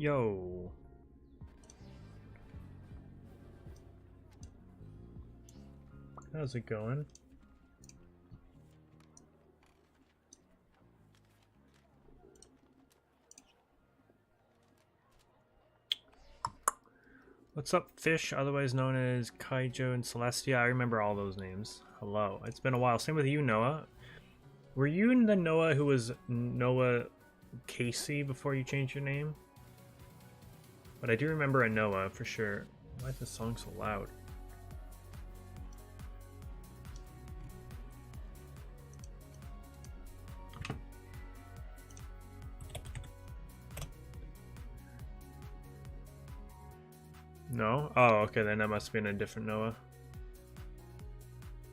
Yo. How's it going? What's up, Fish, otherwise known as Kaijo and Celestia? I remember all those names. Hello. It's been a while. Same with you, Noah. Were you the Noah who was Noah Casey before you changed your name? But I do remember a Noah for sure. Why is this song so loud? No? Oh, okay, then that must have been a different Noah.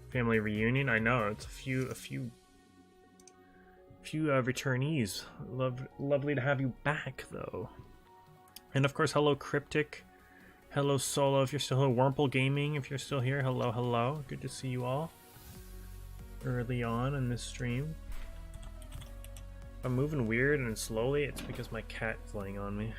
Family reunion? I know, it's a few returnees. Lovely to have you back, though. And of course, hello Cryptic. Hello Solo, if you're still here. Wurmple Gaming, if you're still here. Hello, hello. Good to see you all. Early on in this stream. If I'm moving weird and slowly, it's because my cat is laying on me.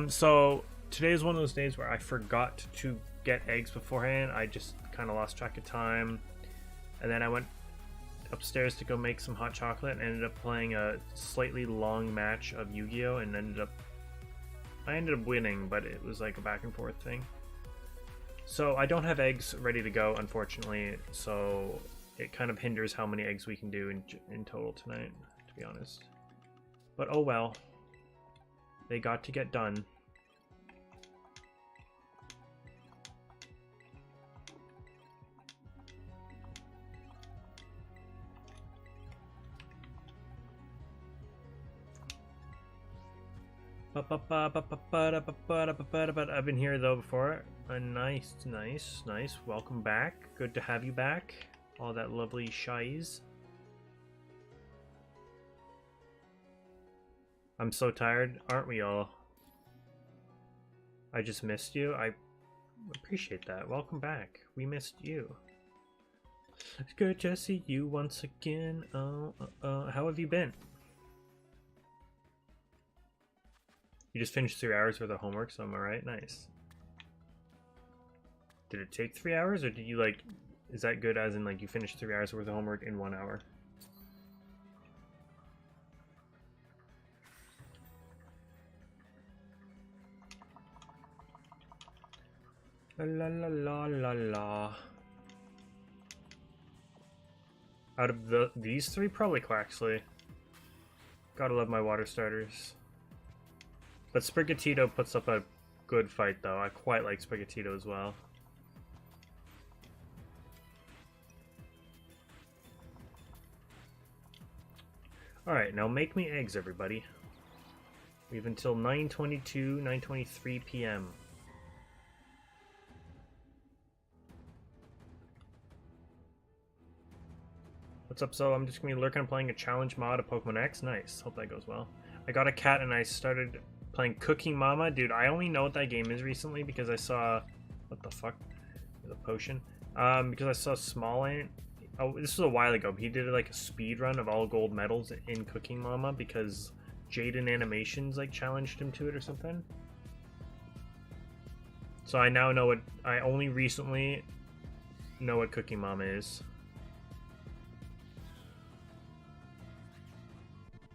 So today is one of those days where I forgot to get eggs beforehand. I just kind of lost track of time, and then I went upstairs to go make some hot chocolate and ended up playing a slightly long match of Yu-Gi-Oh! And I ended up winning, but it was like a back and forth thing. So I don't have eggs ready to go, unfortunately, so it kind of hinders how many eggs we can do in total tonight, to be honest. But oh well. They got to get done. I've been here though before. Nice. Welcome back. Good to have you back. All that lovely shies. I'm so tired, aren't we all? I just missed you. I appreciate that. Welcome back. We missed you. It's good to see you once again. How have you been? You just finished 3 hours worth of homework, so am I right? Nice. Did it take 3 hours, or did you like... Is that good as in like you finished 3 hours worth of homework in 1 hour? La la la la la. Out of these three, probably Quaxley. Gotta love my water starters. But Sprigatito puts up a good fight though. I quite like Sprigatito as well. Alright, now make me eggs, everybody. We have until 9:22, 9:23 p.m. What's up, So? I'm just gonna be lurking playing a challenge mod of Pokemon X. Nice. Hope that goes well. I got a cat and I started playing Cooking Mama. Dude, I only know what that game is recently because I saw... What the fuck? The potion. Because I saw Small-Ant. Oh, this was a while ago. He did like a speed run of all gold medals in Cooking Mama because Jaden Animations like challenged him to it or something. So I now know what... I only recently know what Cooking Mama is.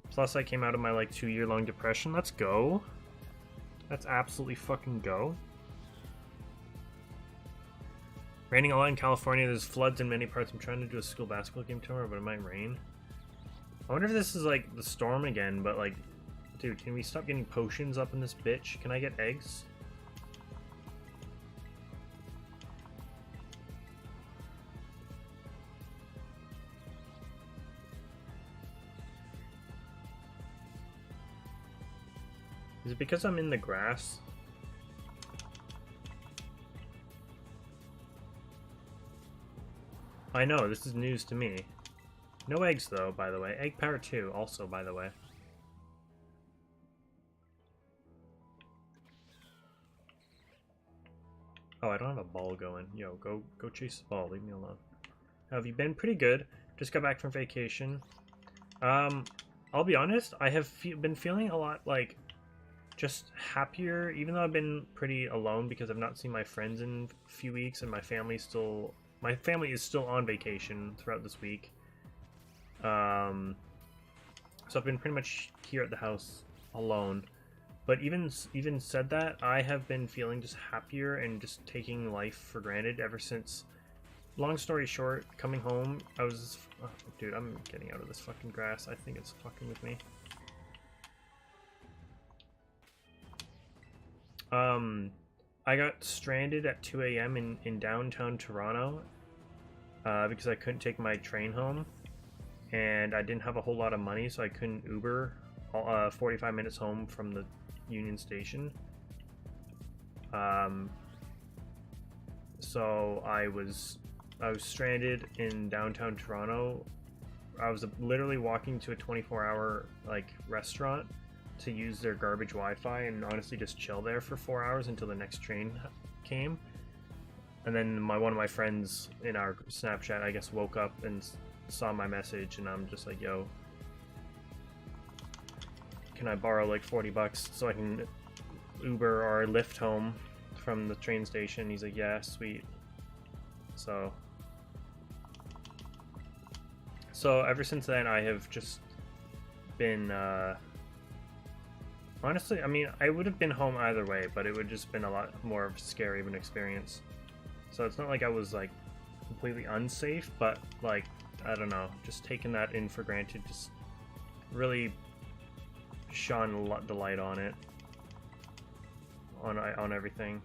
Plus I came out of my like 2-year-long depression. Let's go. Let's absolutely fucking go. Raining a lot in California. There's floods in many parts. I'm trying to do a school basketball game tomorrow, but it might rain. I wonder if this is like the storm again, but like, dude, can we stop getting potions up in this bitch? Can I get eggs? Is it because I'm in the grass? I know, this is news to me. No eggs though, by the way. Egg Power 2 also, by the way. Oh, I don't have a ball going. Yo, go chase the ball. Leave me alone. How have you been? Pretty good. Just got back from vacation. I'll be honest. I have been feeling a lot like just happier, even though I've been pretty alone because I've not seen my friends in a few weeks, and my family is still on vacation throughout this week. So I've been pretty much here at the house alone. But even said that, I have been feeling just happier and just taking life for granted ever since. Long story short, coming home, I was... Oh, dude, I'm getting out of this fucking grass. I think it's fucking with me. I got stranded at 2 a.m. in downtown Toronto because I couldn't take my train home. And I didn't have a whole lot of money, so I couldn't Uber 45 minutes home from the Union Station. So I was stranded in downtown Toronto. I was literally walking to a 24-hour like restaurant to use their garbage Wi-Fi and honestly just chill there for 4 hours until the next train came. And then one of my friends in our Snapchat, I guess, woke up and saw my message, and I'm just like, yo, can I borrow like 40 bucks so I can Uber or Lyft home from the train station? He's like, yeah, sweet. So ever since then, I have just been honestly, I mean, I would have been home either way, but it would just been a lot more of scary of an experience. So it's not like I was like completely unsafe, but like, I don't know, just taking that in for granted just really shone the light on it, on everything.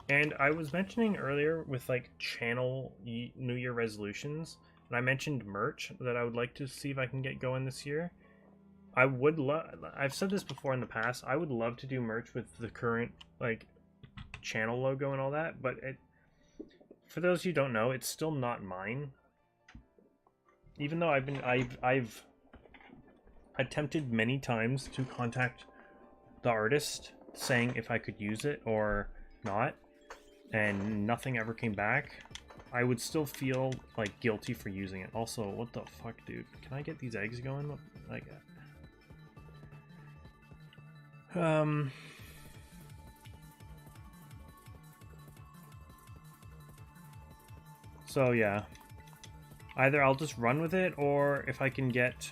And I was mentioning earlier with like channel New Year resolutions, and I mentioned merch that I would like to see if I can get going this year. I would I've said this before in the past, I would love to do merch with the current like channel logo and all that, but for those of you who don't know, it's still not mine. Even though I've attempted many times to contact the artist saying if I could use it or not, and nothing ever came back, I would still feel like guilty for using it. Also, what the fuck, dude? Can I get these eggs going? Like, so yeah, either I'll just run with it, or if I can get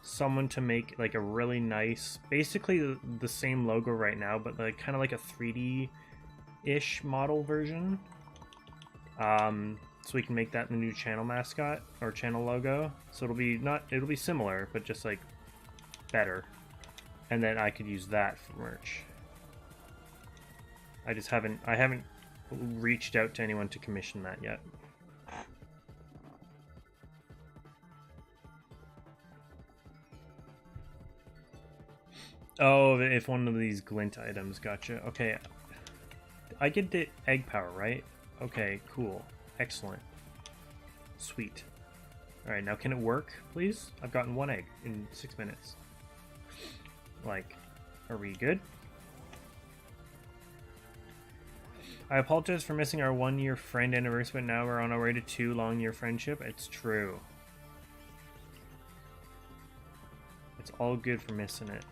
someone to make like a really nice, basically the same logo right now, but like kind of like a 3D-ish model version, so we can make that the new channel mascot or channel logo. So it'll be similar, but just like better, and then I could use that for merch. I haven't reached out to anyone to commission that yet. Oh, if one of these glint items, gotcha. Okay, I get the egg power, right? Okay, cool, excellent, sweet. All right, now can it work, please? I've gotten one egg in 6 minutes. Like, are we good? I apologize for missing our 1-year friend anniversary, but now we're on our way to 2 long-year friendship. It's true. It's all good for missing it.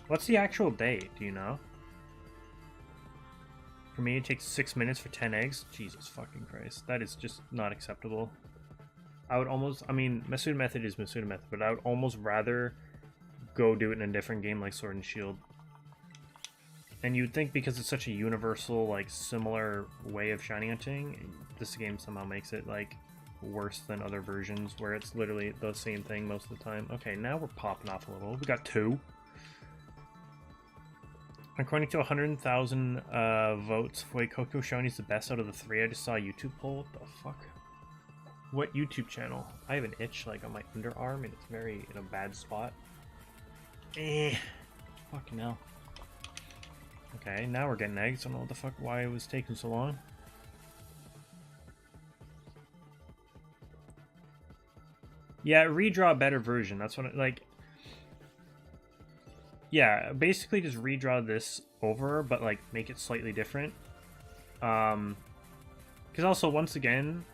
What's the actual date? Do you know? For me, it takes 6 minutes for 10 eggs. Jesus fucking Christ. That is just not acceptable. I mean, Masuda Method is Masuda Method, but I would almost rather go do it in a different game like Sword and Shield. And you'd think because it's such a universal, like, similar way of shiny hunting, this game somehow makes it, like, worse than other versions where it's literally the same thing most of the time. Okay, now we're popping off a little. We got 2. According to 100,000 votes, Fuecoco Shony's the best out of the 3. I just saw a YouTube poll. What the fuck? What YouTube channel? I have an itch like on my underarm and it's very in a bad spot. Fucking hell. Okay, now we're getting eggs. I don't know what the fuck, why it was taking so long. Yeah, redraw a better version. That's what like. yeah, basically just redraw this over, but like make it slightly different. Because also, once again,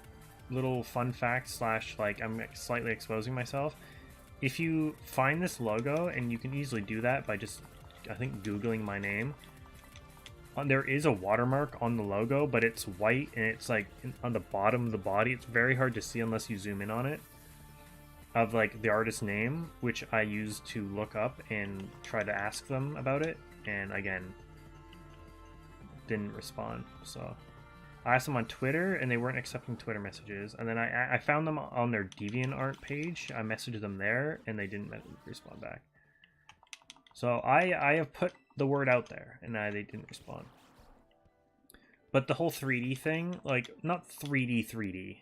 little fun fact slash like I'm slightly exposing myself. If you find this logo, and you can easily do that by just, I think, Googling my name. There is a watermark on the logo, but it's white and it's like on the bottom of the body. It's very hard to see unless you zoom in on it. Of like the artist's name, which I use to look up and try to ask them about it, and again, didn't respond. So I asked them on Twitter, and they weren't accepting Twitter messages. And then I found them on their DeviantArt page. I messaged them there, and they didn't respond back. So I have put the word out there, and they didn't respond. But the whole 3D thing, like, not 3D,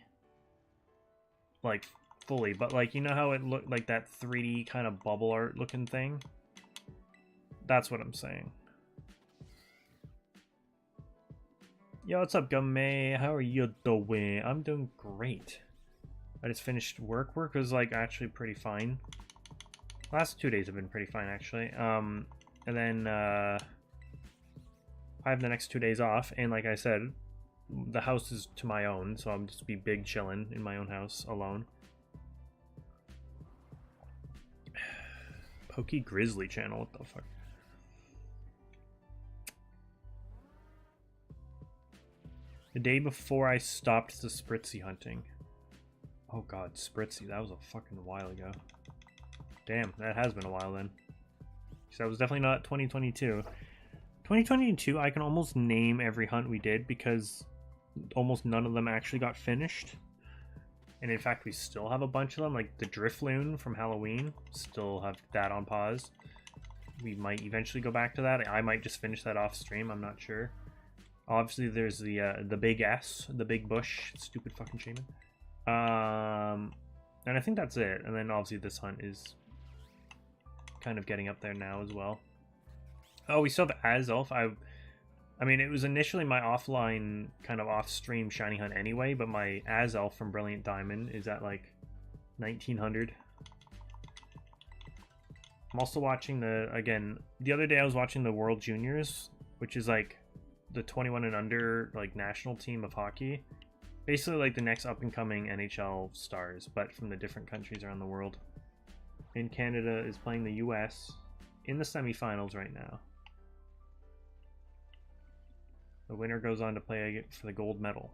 like, fully, but, like, you know how it looked like that 3D kind of bubble art looking thing? That's what I'm saying. Yo, what's up, Gummay? How are you doing? I'm doing great. I just finished work. Work was, like, actually pretty fine. Last 2 days have been pretty fine, actually. And then, I have the next 2 days off, and like I said, the house is to my own, so I'm just be big chilling in my own house, alone. Pokey Grizzly channel, what the fuck? The day before I stopped the Spritzy hunting. Oh god, Spritzy, that was a fucking while ago. Damn, that has been a while then. So that was definitely not 2022. 2022, I can almost name every hunt we did because almost none of them actually got finished. And in fact, we still have a bunch of them, like the Drifloon from Halloween. Still have that on pause. We might eventually go back to that. I might just finish that off stream, I'm not sure. Obviously, there's the big S, the big bush, stupid fucking shaman. And I think that's it. And then obviously this hunt is kind of getting up there now as well. Oh, we still have Azelf. I mean, it was initially my offline, kind of off-stream shiny hunt anyway, but my Azelf from Brilliant Diamond is at like 1900. I'm also watching the other day I was watching the World Juniors, which is like the 21 and under like national team of hockey. Basically like the next up-and-coming NHL stars, but from the different countries around the world. And Canada is playing the US in the semifinals right now. The winner goes on to play for the gold medal.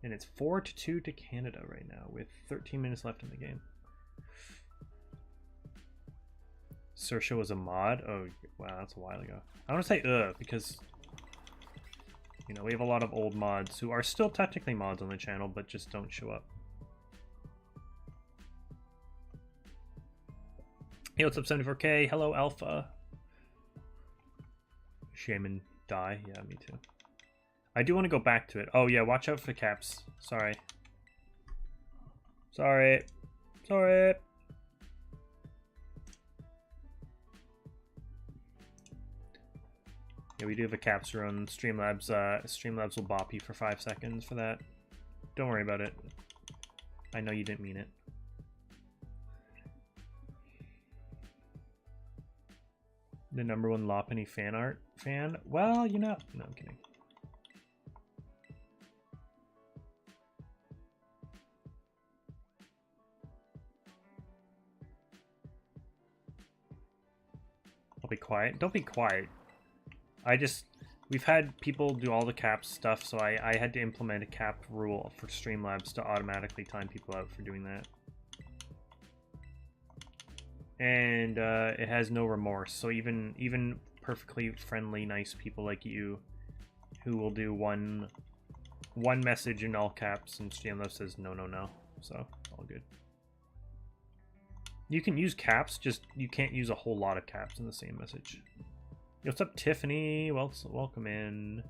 And it's 4-2 to Canada right now with 13 minutes left in the game. Sersha was a mod? Oh, wow, that's a while ago. I want to say because, you know, we have a lot of old mods who are still technically mods on the channel, but just don't show up. Hey, what's up, 74K? Hello, Alpha. Shaman die? Yeah, me too. I do want to go back to it. Oh, yeah, watch out for caps. Sorry. Sorry. Sorry. Yeah, we do have a caps run. Streamlabs, Streamlabs will bop you for 5 seconds for that. Don't worry about it. I know you didn't mean it. The #1 Lopunny fan art fan? Well, you know... No, I'm kidding. I'll be quiet. Don't be quiet. We've had people do all the caps stuff, so I had to implement a cap rule for Streamlabs to automatically time people out for doing that. And it has no remorse, so even perfectly friendly, nice people like you who will do one message in all caps and Streamlabs says no, no, no. So, all good. You can use caps, just you can't use a whole lot of caps in the same message. Yo, what's up, Tiffany? Well, welcome in.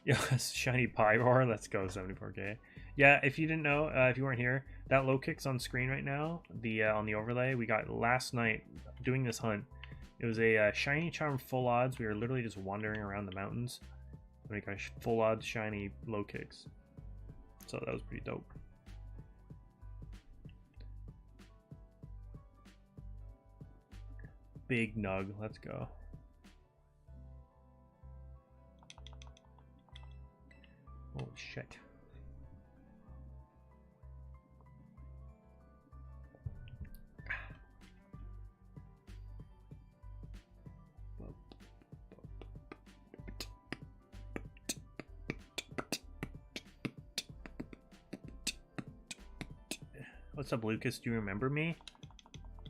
Yo, shiny Pyroar. Let's go, 74K. Yeah, if you didn't know, if you weren't here, that low kick's on screen right now. The on the overlay we got last night doing this hunt. It was a shiny charm full odds. We were literally just wandering around the mountains. We got full odds shiny low kicks. So that was pretty dope. big nug. Let's go. Holy shit. What's up, Lucas? Do you remember me?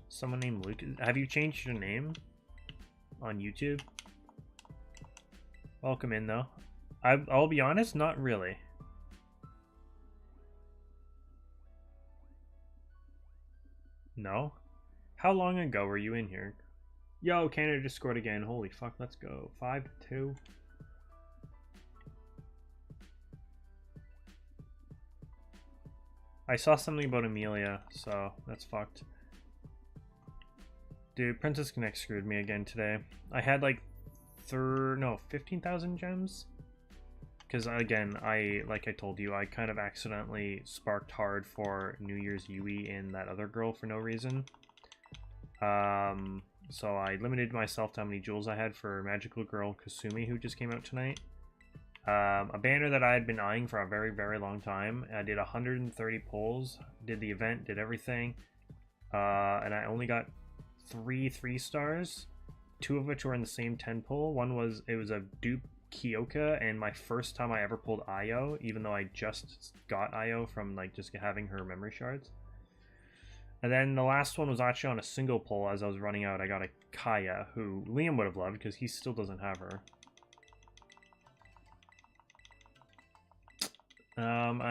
Someone named Lucas. Have you changed your name on YouTube? Welcome in, though. I'll be honest, not really. No? How long ago were you in here? Yo, Canada just scored again. Holy fuck, let's go. 5-2. I saw something about Amelia, so that's fucked. Dude, Princess Connect screwed me again today. I had like 15,000 gems. Because again, like I told you, I kind of accidentally sparked hard for New Year's Yui and that other girl for no reason. So I limited myself to how many jewels I had for Magical Girl Kasumi, who just came out tonight. A banner that I had been eyeing for a very, very long time. I did 130 pulls, did the event, did everything, and I only got 3 3-stars, 2 of which were in the same 10 pull. One was, it was a dupe Kyoka, and my first time I ever pulled Io, even though I just got Io from like just having her memory shards. And then the last one was actually on a single pull. As I was running out, I got a Kaya, who Liam would have loved because he still doesn't have her.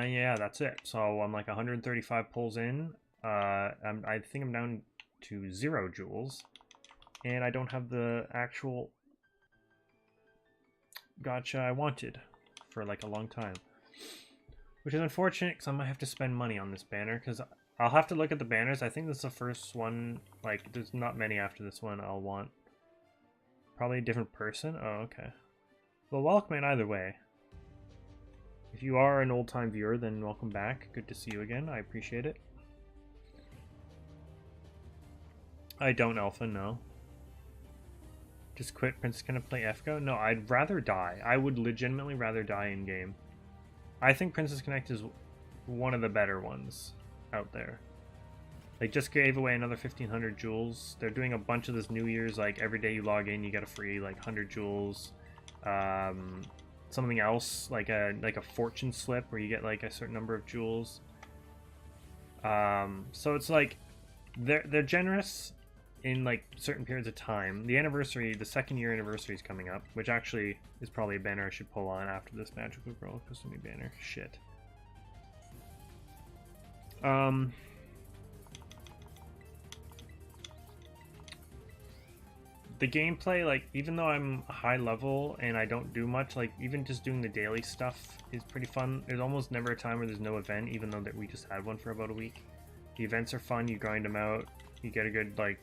Yeah, that's it. So I'm like 135 pulls in. I think I'm down to 0 jewels, and I don't have the actual gacha I wanted for like a long time, which is unfortunate because I might have to spend money on this banner, because I'll have to look at the banners. I think this is the first one, like there's not many after this one I'll want. Probably a different person. Oh, okay. Well, welcome in either way. If you are an old-time viewer, then welcome back. Good to see you again. I appreciate it. I don't, Alpha, no. Just quit. Princess gonna play FGO? No, I'd rather die. I would legitimately rather die in-game. I think Princess Connect is one of the better ones out there. They just gave away another 1,500 jewels. They're doing a bunch of this New Year's, like every day you log in, you get a free like 100 jewels. Something else like a fortune slip where you get like a certain number of jewels. So it's like they're generous in like certain periods of time. The anniversary, the 2nd year anniversary is coming up, which actually is probably a banner I should pull on after this Magical Girl Kasumi banner. Shit. The gameplay, like, even though I'm high level and I don't do much, like, even just doing the daily stuff is pretty fun. There's almost never a time where there's no event, even though that we just had one for about a week. The events are fun, you grind them out, you get a good, like,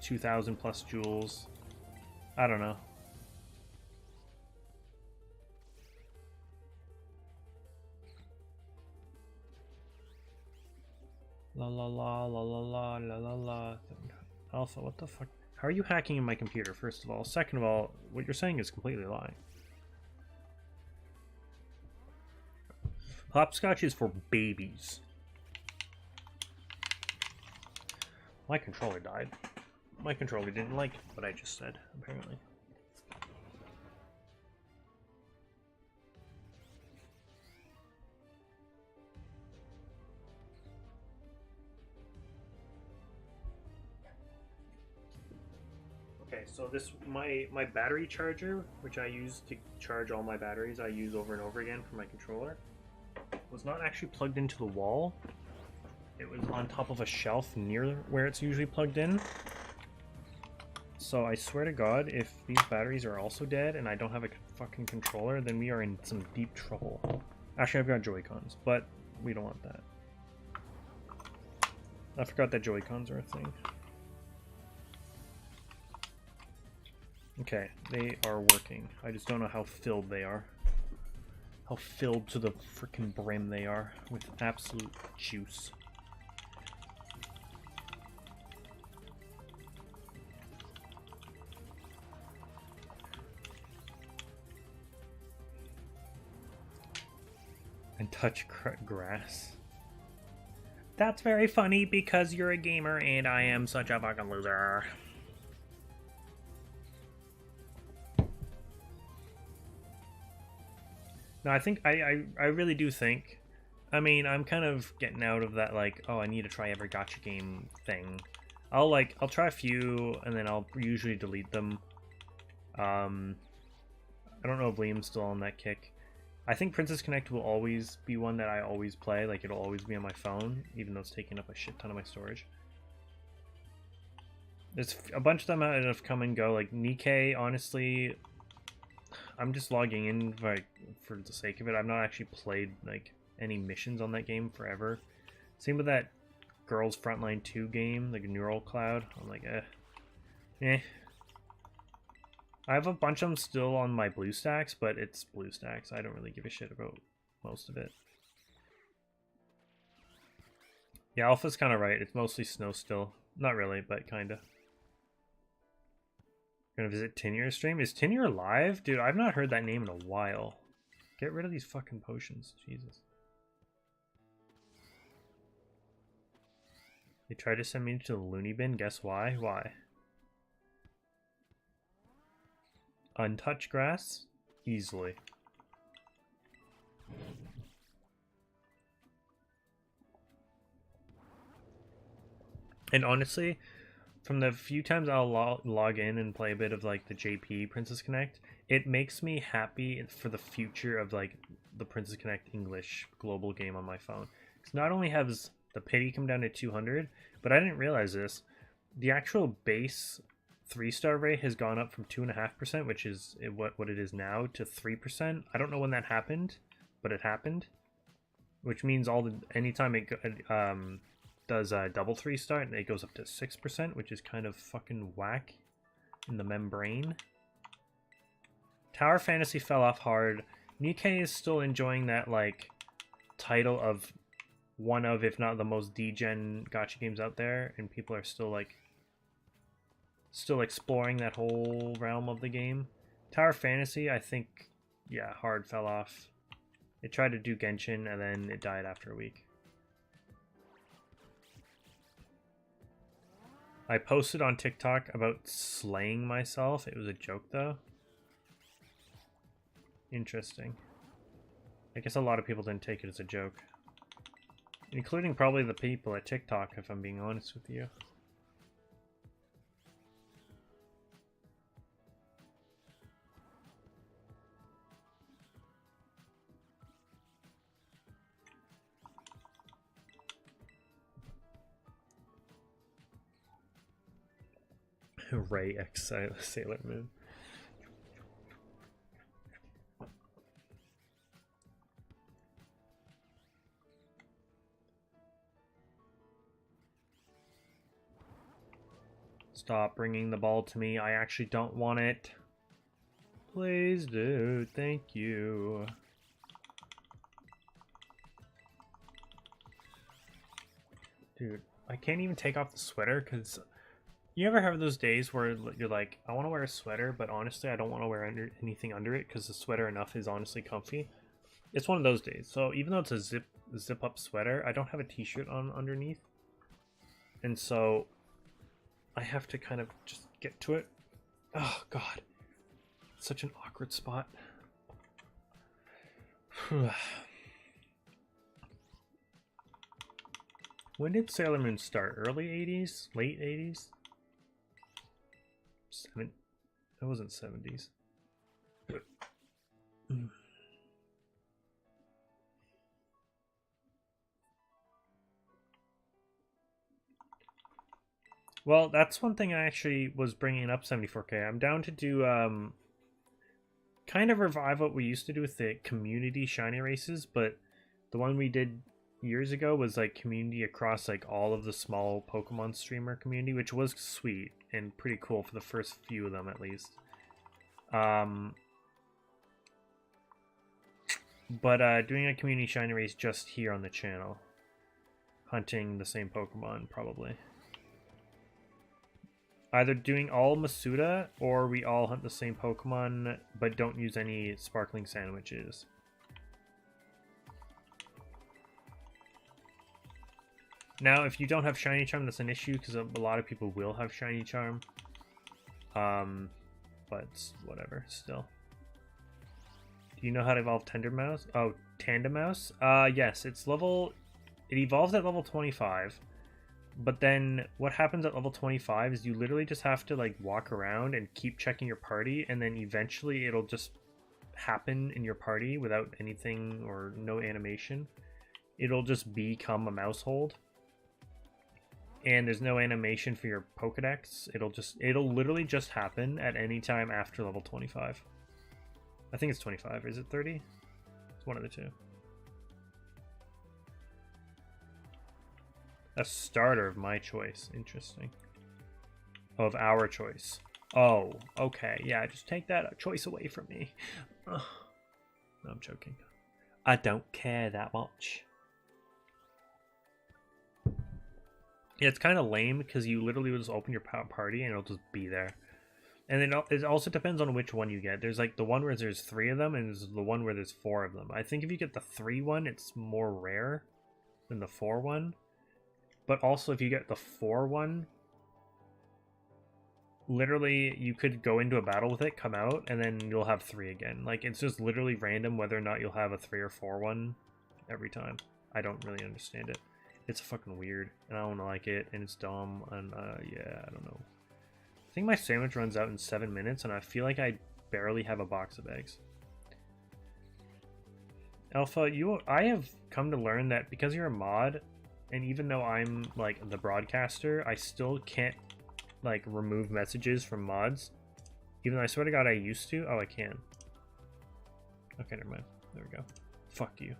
2,000 plus jewels. I don't know. La la la la la la la la la. Alpha, what the fuck? How are you hacking in my computer, first of all? Second of all, what you're saying is completely lying. Hopscotch is for babies. My controller died. My controller didn't like what I just said, apparently. Okay, so this my battery charger, which I use to charge all my batteries, I use over and over again for my controller, was not actually plugged into the wall. It was on top of a shelf near where it's usually plugged in. So I swear to God, if these batteries are also dead and I don't have a fucking controller, then we are in some deep trouble. Actually, I've got Joy-Cons, but we don't want that. I forgot that Joy-Cons are a thing. Okay, they are working. I just don't know how filled they are. How filled to the freaking brim they are with absolute juice. And touch grass. That's very funny because you're a gamer and I am such a fucking loser. No, I think I really do think. I mean, I'm kind of getting out of that like, oh, I need to try every gacha game thing. I'll try a few and then I'll usually delete them. I don't know if Liam's still on that kick. I think Princess Connect will always be one that I always play. Like, it'll always be on my phone, even though it's taking up a shit ton of my storage. There's a bunch of them that have come and go. Like, Nikkei, honestly, I'm just logging in for the sake of it. I've not actually played, like, any missions on that game forever. Same with that Girls Frontline 2 game, like Neural Cloud. I'm like, eh. I have a bunch of them still on my BlueStacks, but it's BlueStacks. I don't really give a shit about most of it. Yeah, Alpha's kind of right. It's mostly snow still. Not really, but kind of. Gonna visit Tinier's stream. Is Tinier live? Dude, I've not heard that name in a while. Get rid of these fucking potions. Jesus. They tried to send me to the loony bin. Guess why? Why? Untouched grass? Easily. And honestly, from the few times I'll log in and play a bit of like the JP Princess Connect, it makes me happy for the future of like the Princess Connect English global game on my phone. Because not only has the pity come down to 200, but I didn't realize this. The actual base 3-star rate has gone up from 2.5%, which is what it is now, to 3%. I don't know when that happened, but it happened. Which means anytime it does a double 3-star, it goes up to 6%, which is kind of fucking whack in the membrane. Tower Fantasy fell off hard. Nikkei is still enjoying that like title of one of, if not the most degen gacha games out there, and people are still exploring that whole realm of the game. Tower Fantasy, I think, yeah, hard fell off. It tried to do Genshin and then it died after a week. I posted on TikTok about slaying myself. It was a joke though. Interesting. I guess a lot of people didn't take it as a joke. Including probably the people at TikTok, if I'm being honest with you. Ray X Sailor Moon. Stop bringing the ball to me. I actually don't want it. Please do. Thank you. Dude, I can't even take off the sweater because you ever have those days where you're like, I want to wear a sweater, but honestly, I don't want to wear anything under it because the sweater enough is honestly comfy. It's one of those days. So even though it's a zip up sweater, I don't have a t-shirt on underneath. And so I have to kind of just get to it. Oh, God. Such an awkward spot. When did Sailor Moon start? Early 80s? Late 80s? It wasn't 70s. Well, that's one thing I actually was bringing up 74K. I'm down to do kind of revive what we used to do with the community shiny races, but the one we did years ago was like community across like all of the small Pokemon streamer community, which was sweet and pretty cool for the first few of them at least. But doing a community shiny race just here on the channel, hunting the same Pokemon probably. Either doing all Masuda, or we all hunt the same Pokemon, but don't use any sparkling sandwiches. Now, if you don't have Shiny Charm, that's an issue because a lot of people will have Shiny Charm. But whatever, still. Do you know how to evolve Tendermouse? Oh, Tandemouse? Yes, it evolves at level 25. But then what happens at level 25 is you literally just have to like walk around and keep checking your party, and then eventually it'll just happen in your party without anything or no animation. It'll just become a mousehold. And there's no animation for your Pokedex. It'll literally just happen at any time after level 25. I think it's 25. Is it 30? It's one of the two. A starter of my choice. Interesting. Of our choice. Oh, okay. Yeah, just take that choice away from me. Ugh. No, I'm joking. I don't care that much. Yeah, it's kind of lame because you literally will just open your party and it'll just be there. And then it also depends on which one you get. There's like the one where there's 3 of them, and there's the one where there's 4 of them. I think if you get the 3 one, it's more rare than the 4 one. But also if you get the 4 one, literally you could go into a battle with it, come out, and then you'll have 3 again. Like, it's just literally random whether or not you'll have a 3 or 4 one every time. I don't really understand it. It's fucking weird, and I don't like it, and it's dumb, and yeah, I don't know. I think my sandwich runs out in 7 minutes, and I feel like I barely have a box of eggs. Alpha, I have come to learn that because you're a mod, and even though I'm like the broadcaster, I still can't like remove messages from mods. Even though I swear to God I used to. Oh, I can. Okay, never mind. There we go. Fuck you.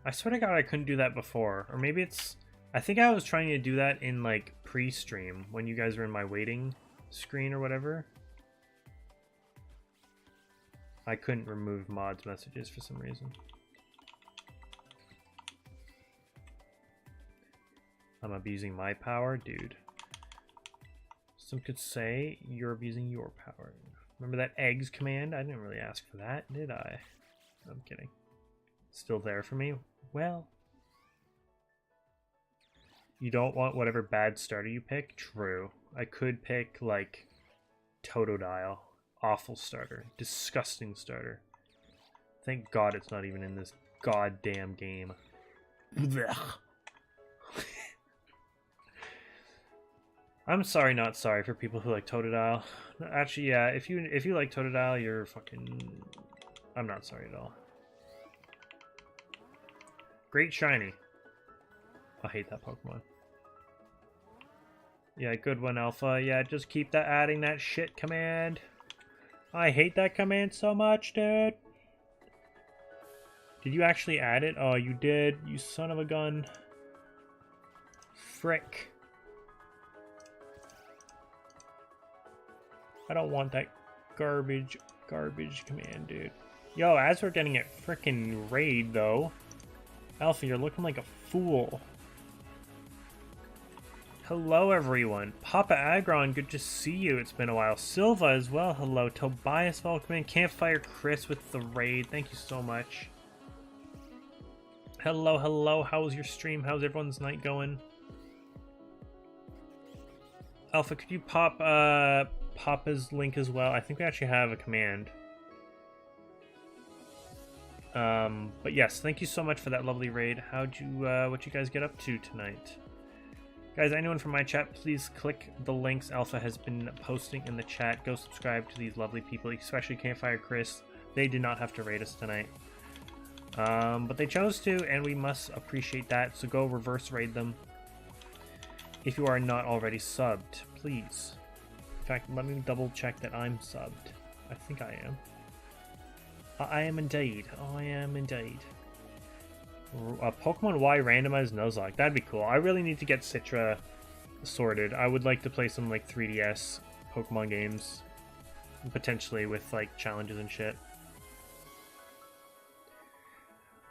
I swear to God I couldn't do that before. Or maybe it's... I think I was trying to do that in like pre-stream when you guys were in my waiting screen or whatever. I couldn't remove mods messages for some reason. I'm abusing my power? Dude. Some could say you're abusing your power. Remember that eggs command? I didn't really ask for that, did I? I'm kidding. Still there for me? Well, you don't want whatever bad starter you pick? True. I could pick, like, Totodile. Awful starter. Disgusting starter. Thank God it's not even in this goddamn game. I'm sorry, not sorry for people who like Totodile. Actually, yeah, if you like Totodile, you're fucking... I'm not sorry at all. Great shiny. I hate that Pokemon. Yeah, good one, Alpha. Yeah, just keep adding that shit command. I hate that command so much, dude. Did you actually add it? Oh, you did. You son of a gun. Frick. I don't want that garbage command, dude. Yo, as we're getting it frickin' raid, though. Alpha, you're looking like a fool. Hello, everyone. Papa Agron, good to see you. It's been a while. Silva as well. Hello. Tobias, welcome in. Campfire Chris with the raid. Thank you so much. Hello, hello. How's your stream? How's everyone's night going? Alpha, could you pop Papa's link as well? I think we actually have a command. But yes, thank you so much for that lovely raid. What you guys get up to tonight? Guys, anyone from my chat, please click the links Alpha has been posting in the chat. Go subscribe to these lovely people, especially Campfire Chris. They did not have to raid us tonight. But they chose to, and we must appreciate that, so go reverse raid them. If you are not already subbed, please. In fact, let me double check that I'm subbed. I think I am. I am indeed. I am indeed. Pokemon Y randomized Nuzlocke. That'd be cool. I really need to get Citra sorted. I would like to play some like 3DS Pokemon games. Potentially with like challenges and shit.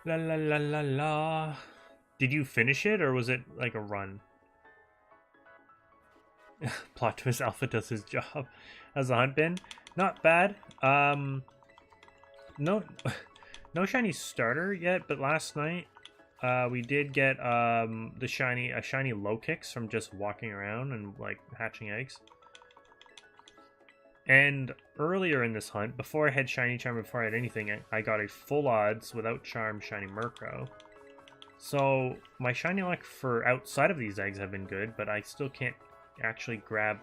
La la la la la. Did you finish it or was it like a run? Plot twist, Alpha does his job. How's the hunt been? Not bad. No shiny starter yet, but last night We did get a shiny low kicks from just walking around and like hatching eggs. And earlier in this hunt, before I had shiny charm, before I had anything, I got a full odds without charm shiny Murkrow. So my shiny luck for outside of these eggs have been good, but I still can't actually grab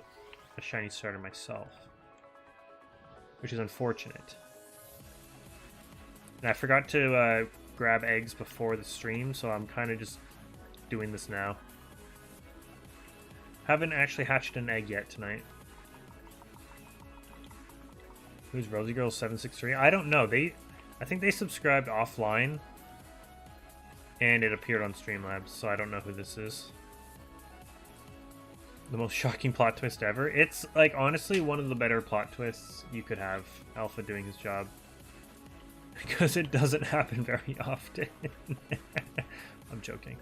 a shiny starter myself, which is unfortunate. And I forgot to grab eggs before the stream, so I'm kind of just doing this now. Haven't actually hatched an egg yet tonight. Who's Rosie Girl 763? I don't know. I think they subscribed offline, and it appeared on Streamlabs, so I don't know who this is. The most shocking plot twist ever. It's like honestly one of the better plot twists you could have. Alpha doing his job. Because it doesn't happen very often. I'm joking.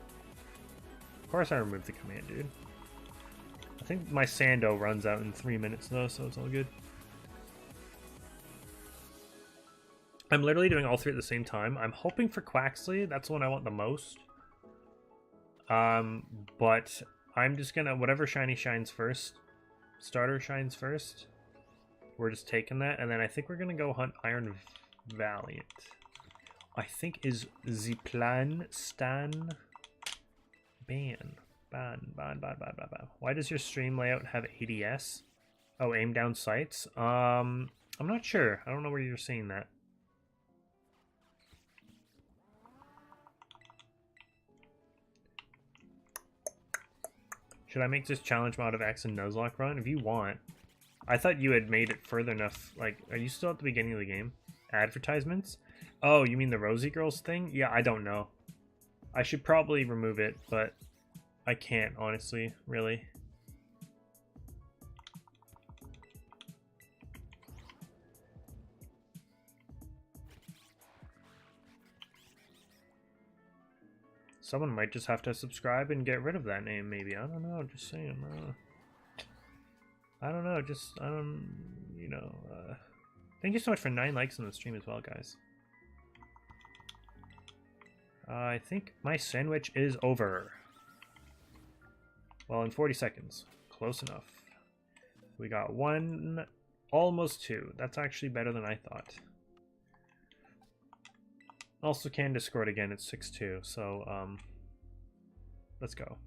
Of course I removed the command, dude. I think my Sando runs out in 3 minutes though, so it's all good. I'm literally doing all three at the same time. I'm hoping for Quaxley. That's the one I want the most. But I'm just gonna, whatever shiny shines first, starter shines first, we're just taking that. And then I think we're gonna go hunt Iron Valiant. I think is the plan Stan ban. Why does your stream layout have ADS? Oh, aim down sights? I'm not sure. I don't know where you're seeing that. Should I make this challenge mod of X and Nuzlocke run? If you want. I thought you had made it further enough. Like, are you still at the beginning of the game? Advertisements? Oh, you mean the Rosie Girls thing? Yeah, I don't know. I should probably remove it, but I can't, honestly, really. Someone might just have to subscribe and get rid of that name, maybe. I don't know, just saying. I don't know, just, I don't, you know. Thank you so much for 9 likes on the stream as well, guys. I think my sandwich is over. Well, in 40 seconds. Close enough. We got 1, almost 2. That's actually better than I thought. Also can Discord again, it's 6-2, so let's go.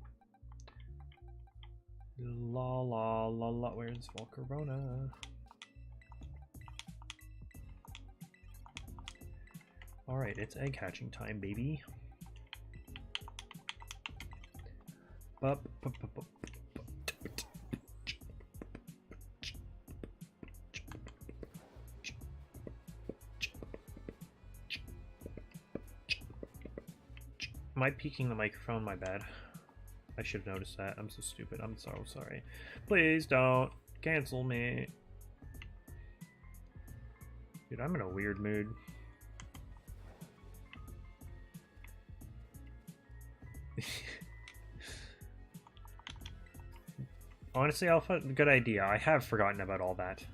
La la la la, where's Volcarona? Alright, it's egg hatching time, baby. Am I peeking the microphone? My bad. I should have noticed that. I'm so stupid. I'm so sorry. Please don't cancel me. Dude, I'm in a weird mood. Honestly, Alpha, good idea. I have forgotten about all that.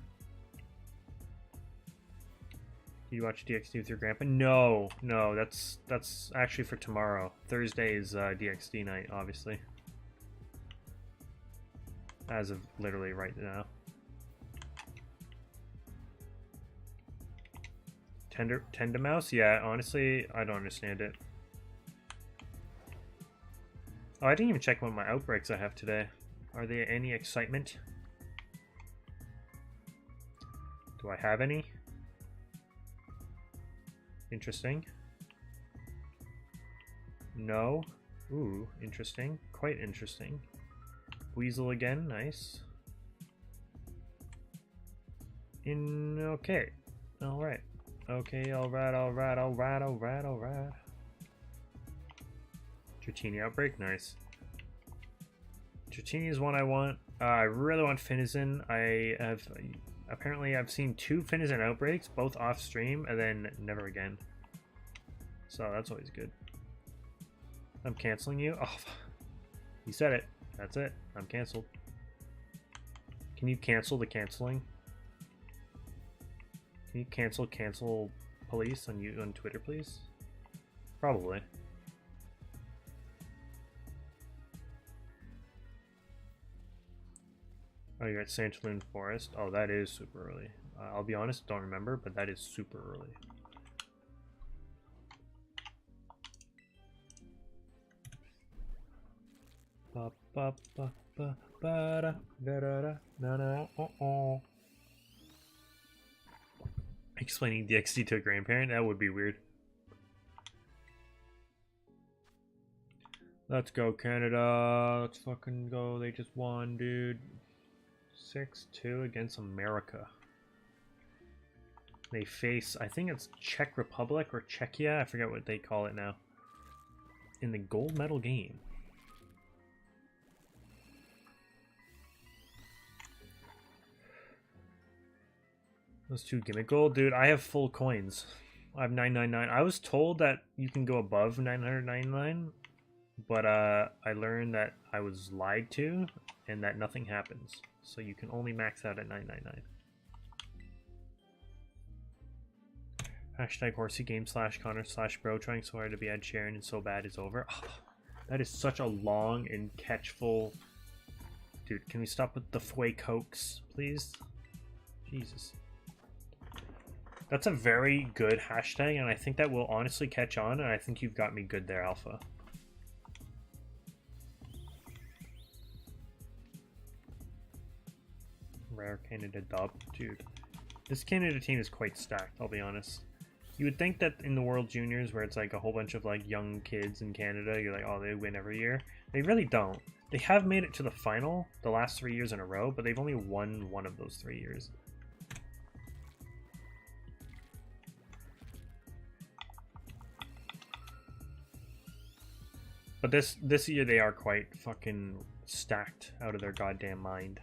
Do you watch DxD with your grandpa? No, no, that's actually for tomorrow. Thursday is DxD night, obviously. As of literally right now. Tender Mouse? Yeah, honestly, I don't understand it. Oh, I didn't even check what my outbreaks I have today. Are there any excitement? Do I have any? Interesting. No. Ooh, interesting. Quite interesting. Weasel again, nice. Okay. Alright. Okay, alright. Dratini outbreak, nice. Dratini is one I want. I really want Finizen. Apparently I've seen 2 Finizen outbreaks, both off stream, and then never again. So that's always good. I'm canceling you? Oh, you said it. That's it. I'm canceled. Can you cancel the canceling? Can you cancel police on Twitter, please? Probably. you're at Santaloon Forest. Oh, that is super early. I'll be honest, don't remember, but that is super early. Explaining DXD to a grandparent? That would be weird. Let's go, Canada. Let's fucking go. They just won, dude. 6-2 against America. They face, I think it's Czech Republic or Czechia. I forget what they call it now. In the gold medal game. Those two gimmick gold. Dude, I have full coins. I have 999. I was told that you can go above 999, but I learned that I was lied to and that nothing happens. So you can only max out at 999. Hashtag HorseaGames /Connor/bro trying so hard to be Ed Sheeran and so bad is over. Oh, that is such a long and catchful. Dude, can we stop with the Fway Cokes, please? Jesus. That's a very good hashtag, and I think that will honestly catch on, and I think you've got me good there, Alpha. Rare Canada dub. Dude, this Canada team is quite stacked, I'll be honest. You would think that in the World Juniors, where it's like a whole bunch of like young kids in Canada, you're like, oh, they win every year. They really don't. They have made it to the final the last 3 years in a row, but they've only won one of those 3 years. But this year they are quite fucking stacked out of their goddamn mind.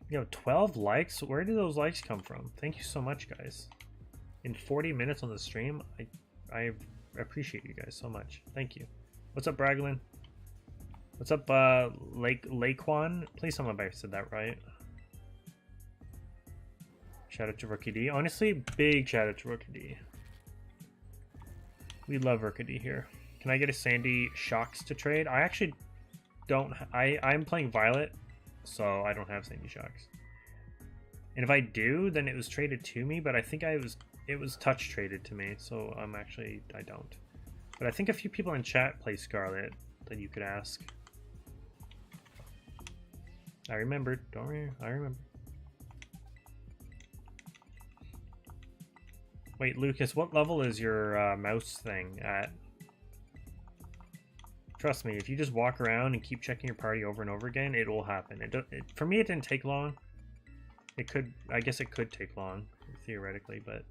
You know, 12 likes? Where do those likes come from? Thank you so much, guys. In 40 minutes on the stream, I appreciate you guys so much. Thank you. What's up, Braglin? What's up, Laquan? Please tell me if I said that right. Shout out to Rookie D. Honestly, big shout out to Rookie D. We love Rookie D here. Can I get a Sandy Shocks to trade? I actually don't. I'm playing Violet, so I don't have Sandy Shocks. And if I do, then it was traded to me, but I think it was touch traded to me, so I don't. But I think a few people in chat play Scarlet that you could ask. I remembered. Don't worry, I remember. Wait, Lucas, what level is your mouse thing at? Trust me, if you just walk around and keep checking your party over and over again, it will happen. For me, it didn't take long. It could, I guess it could take long, theoretically, but...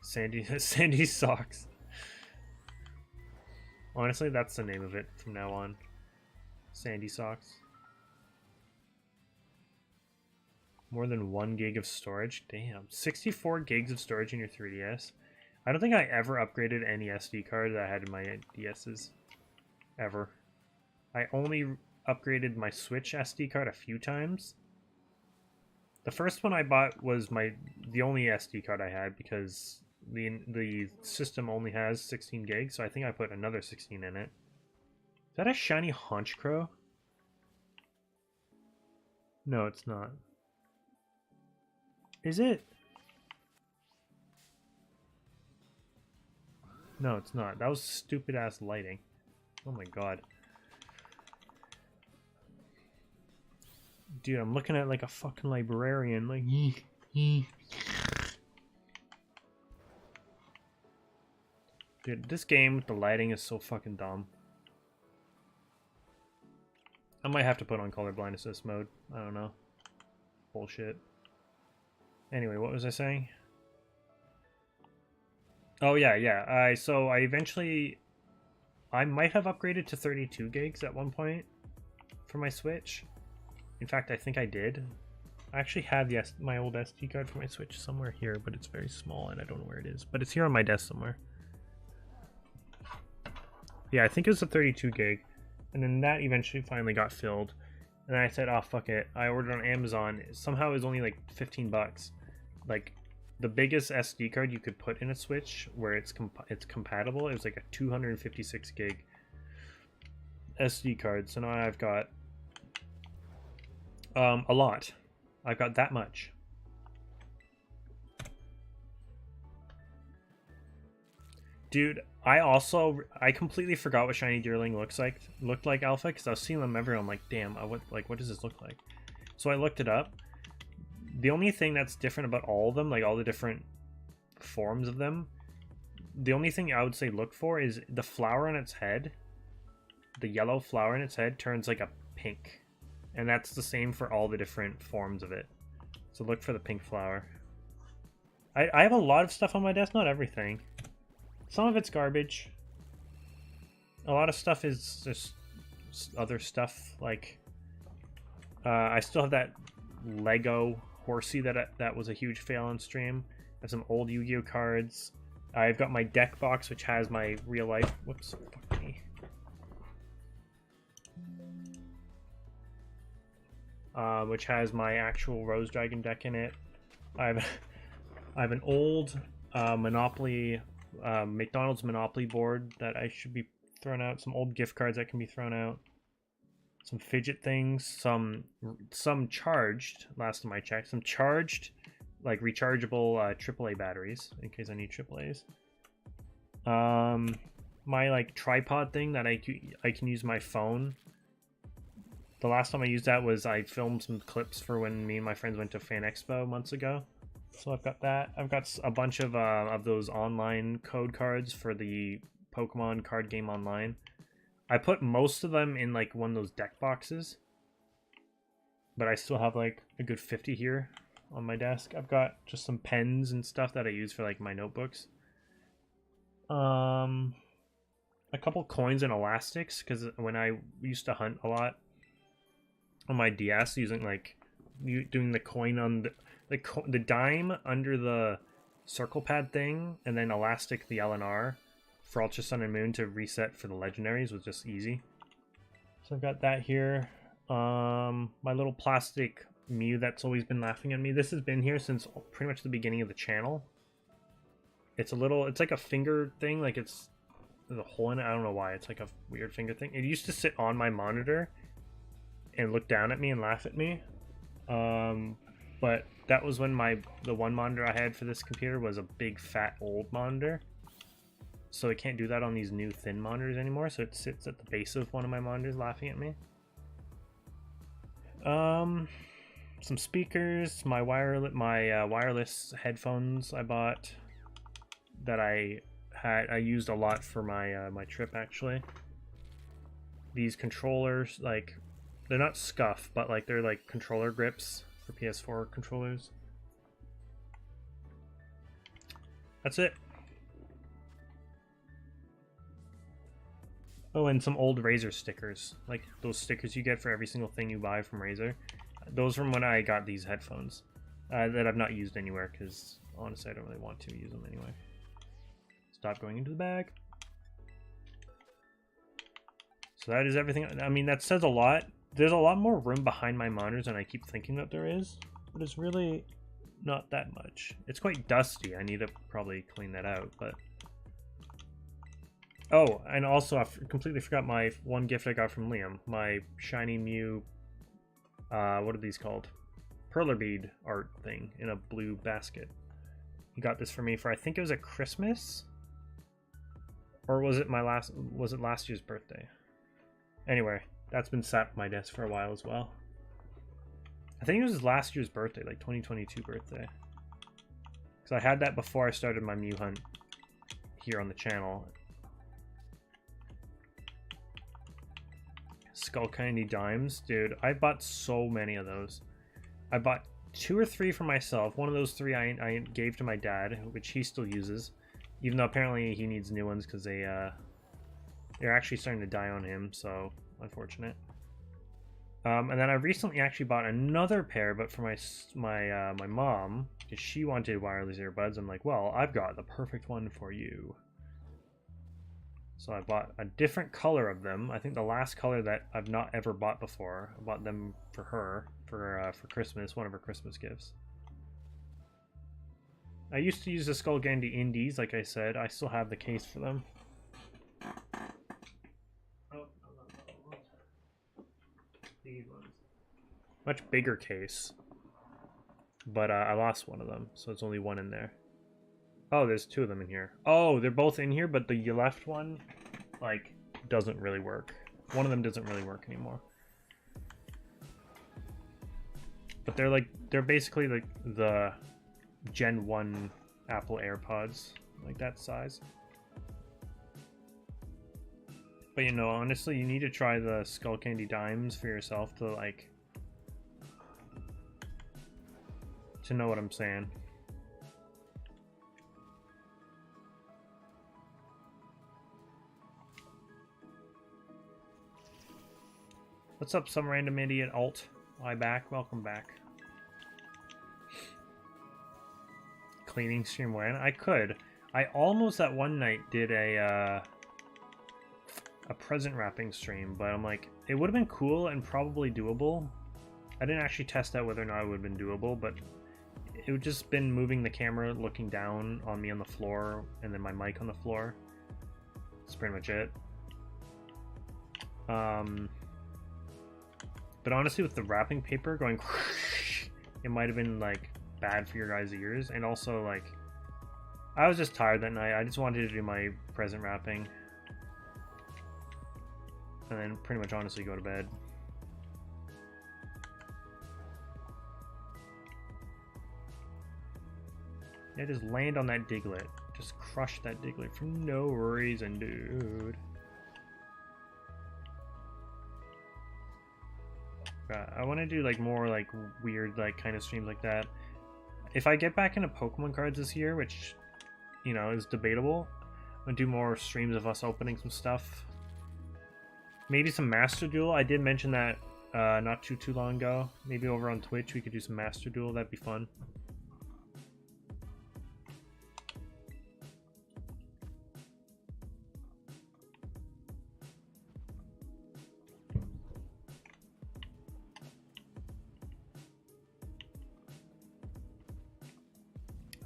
Sandy Socks. Honestly, that's the name of it from now on. Sandy Socks. More than 1 gig of storage? Damn. 64 gigs of storage in your 3DS? I don't think I ever upgraded any SD card that I had in my DS's. Ever. I only upgraded my Switch SD card a few times. The first one I bought was the only SD card I had because the system only has 16 gigs, so I think I put another 16 in it. Is that a shiny Haunch Crow? No, it's not. Is it? No, it's not. That was stupid ass lighting. Oh my god. Dude, I'm looking at like a fucking librarian. Like, dude, this game with the lighting is so fucking dumb. I might have to put on colorblind assist mode. I don't know. Bullshit. Anyway, what was I saying? Oh yeah. So I eventually, I might have upgraded to 32 gigs at one point for my Switch. In fact, I think I did. I actually had my old SD card for my Switch somewhere here, but it's very small and I don't know where it is. But it's here on my desk somewhere. Yeah, I think it was a 32 gig. And then that eventually finally got filled. And then I said, oh, fuck it. I ordered on Amazon. Somehow it was only like 15 bucks. Like, the biggest SD card you could put in a Switch where it's compatible is like a 256 gig. SD cards. So now I've got a lot. I've got that much. Dude, I completely forgot what shiny deerling looked like alpha, because I was seeing them everywhere. I'm like, damn, what does this look like? So I looked it up. The only thing that's different about all of them, like all the different forms of them, the only thing I would say look for is the flower on its head. The yellow flower in its head turns like a pink, and that's the same for all the different forms of it. So look for the pink flower. I have a lot of stuff on my desk, not everything. Some of it's garbage. A lot of stuff is just other stuff, like I still have that Lego horsey that was a huge fail on stream. I have some old Yu-Gi-Oh cards. I've got my deck box, which has my real life. Whoops, fuck me. Which has my actual Rose Dragon deck in it. I have an old Monopoly, McDonald's Monopoly board that I should be throwing out. Some old gift cards that can be thrown out. Some fidget things. Some charged. Last time I checked, some charged, like rechargeable AAA batteries in case I need AAAs. My like tripod thing that I can use my phone. The last time I used that was I filmed some clips for when me and my friends went to Fan Expo months ago. So I've got that. I've got a bunch of those online code cards for the Pokemon card game online. I put most of them in like one of those deck boxes, but I still have like a good 50 here on my desk. I've got just some pens and stuff that I use for like my notebooks. A couple coins and elastics, because when I used to hunt a lot on my DS using like doing the coin on the dime under the circle pad thing, and then elastic the LNR for Ultra Sun and Moon to reset for the legendaries was just easy. So I've got that here. My little plastic Mew that's always been laughing at me. This has been here since pretty much the beginning of the channel. It's like a finger thing, like there's a hole in it. I don't know why. It's like a weird finger thing. It used to sit on my monitor and look down at me and laugh at me. But that was when the one monitor I had for this computer was a big fat old monitor. So it can't do that on these new thin monitors anymore, so it sits at the base of one of my monitors laughing at me. Some speakers, my wireless headphones I bought that I used a lot for my my trip actually. These controllers, like they're not scuff, but like they're like controller grips for PS4 controllers. That's it. Oh, and some old Razer stickers, like those stickers you get for every single thing you buy from Razer. Those from when I got these headphones that I've not used anywhere because honestly I don't really want to use them anyway. Stop going into the bag. So that is everything. I mean, that says a lot. There's a lot more room behind my monitors than I keep thinking that there is, but it's really not that much. It's quite dusty. I need to probably clean that out, but... Oh, and also I completely forgot my one gift I got from Liam. My shiny Mew, what are these called? Perler bead art thing in a blue basket. He got this for me for, I think it was at Christmas? Or was it last year's birthday? Anyway, that's been sat at my desk for a while as well. I think it was last year's birthday, like 2022 birthday. Because I had that before I started my Mew hunt here on the channel. Skull Candy Dimes. Dude, I bought so many of those. I bought 2 or 3 for myself. One of those 3 I gave to my dad, which he still uses. Even though apparently he needs new ones because they're actually starting to die on him, so unfortunate. And then I recently actually bought another pair, but for my mom, because she wanted wireless earbuds. I'm like, well, I've got the perfect one for you. So I bought a different color of them. I think the last color that I've not ever bought before. I bought them for her for Christmas, one of her Christmas gifts. I used to use the Skull Candy Indies, like I said. I still have the case for them. Oh, These ones. Much bigger case. But I lost one of them, so it's only one in there. Oh, there's two of them in here. Oh, they're both in here, but the left one, like, doesn't really work. One of them doesn't really work anymore. But they're basically like the Gen 1 Apple AirPods, like that size. But you know, honestly, you need to try the Skull Candy Dimes for yourself to like, to know what I'm saying. What's up, some random idiot alt? Why back? Welcome back. Cleaning stream when? I could. I almost that one night did a present wrapping stream, but I'm like, it would have been cool and probably doable. I didn't actually test out whether or not it would have been doable, but it would just been moving the camera, looking down on me on the floor, and then my mic on the floor. That's pretty much it. But honestly, with the wrapping paper going, it might have been like bad for your guys' ears. And also, like, I was just tired that night. I just wanted to do my present wrapping, and then pretty much honestly go to bed. Yeah, just land on that Diglett. Just crush that Diglett for no reason, dude. I want to do like more like weird like kind of streams like that. If I get back into Pokemon cards this year, which, you know, is debatable, I'm gonna do more streams of us opening some stuff. Maybe some Master Duel. I did mention that not too long ago. Maybe over on Twitch we could do some Master Duel. That'd be fun.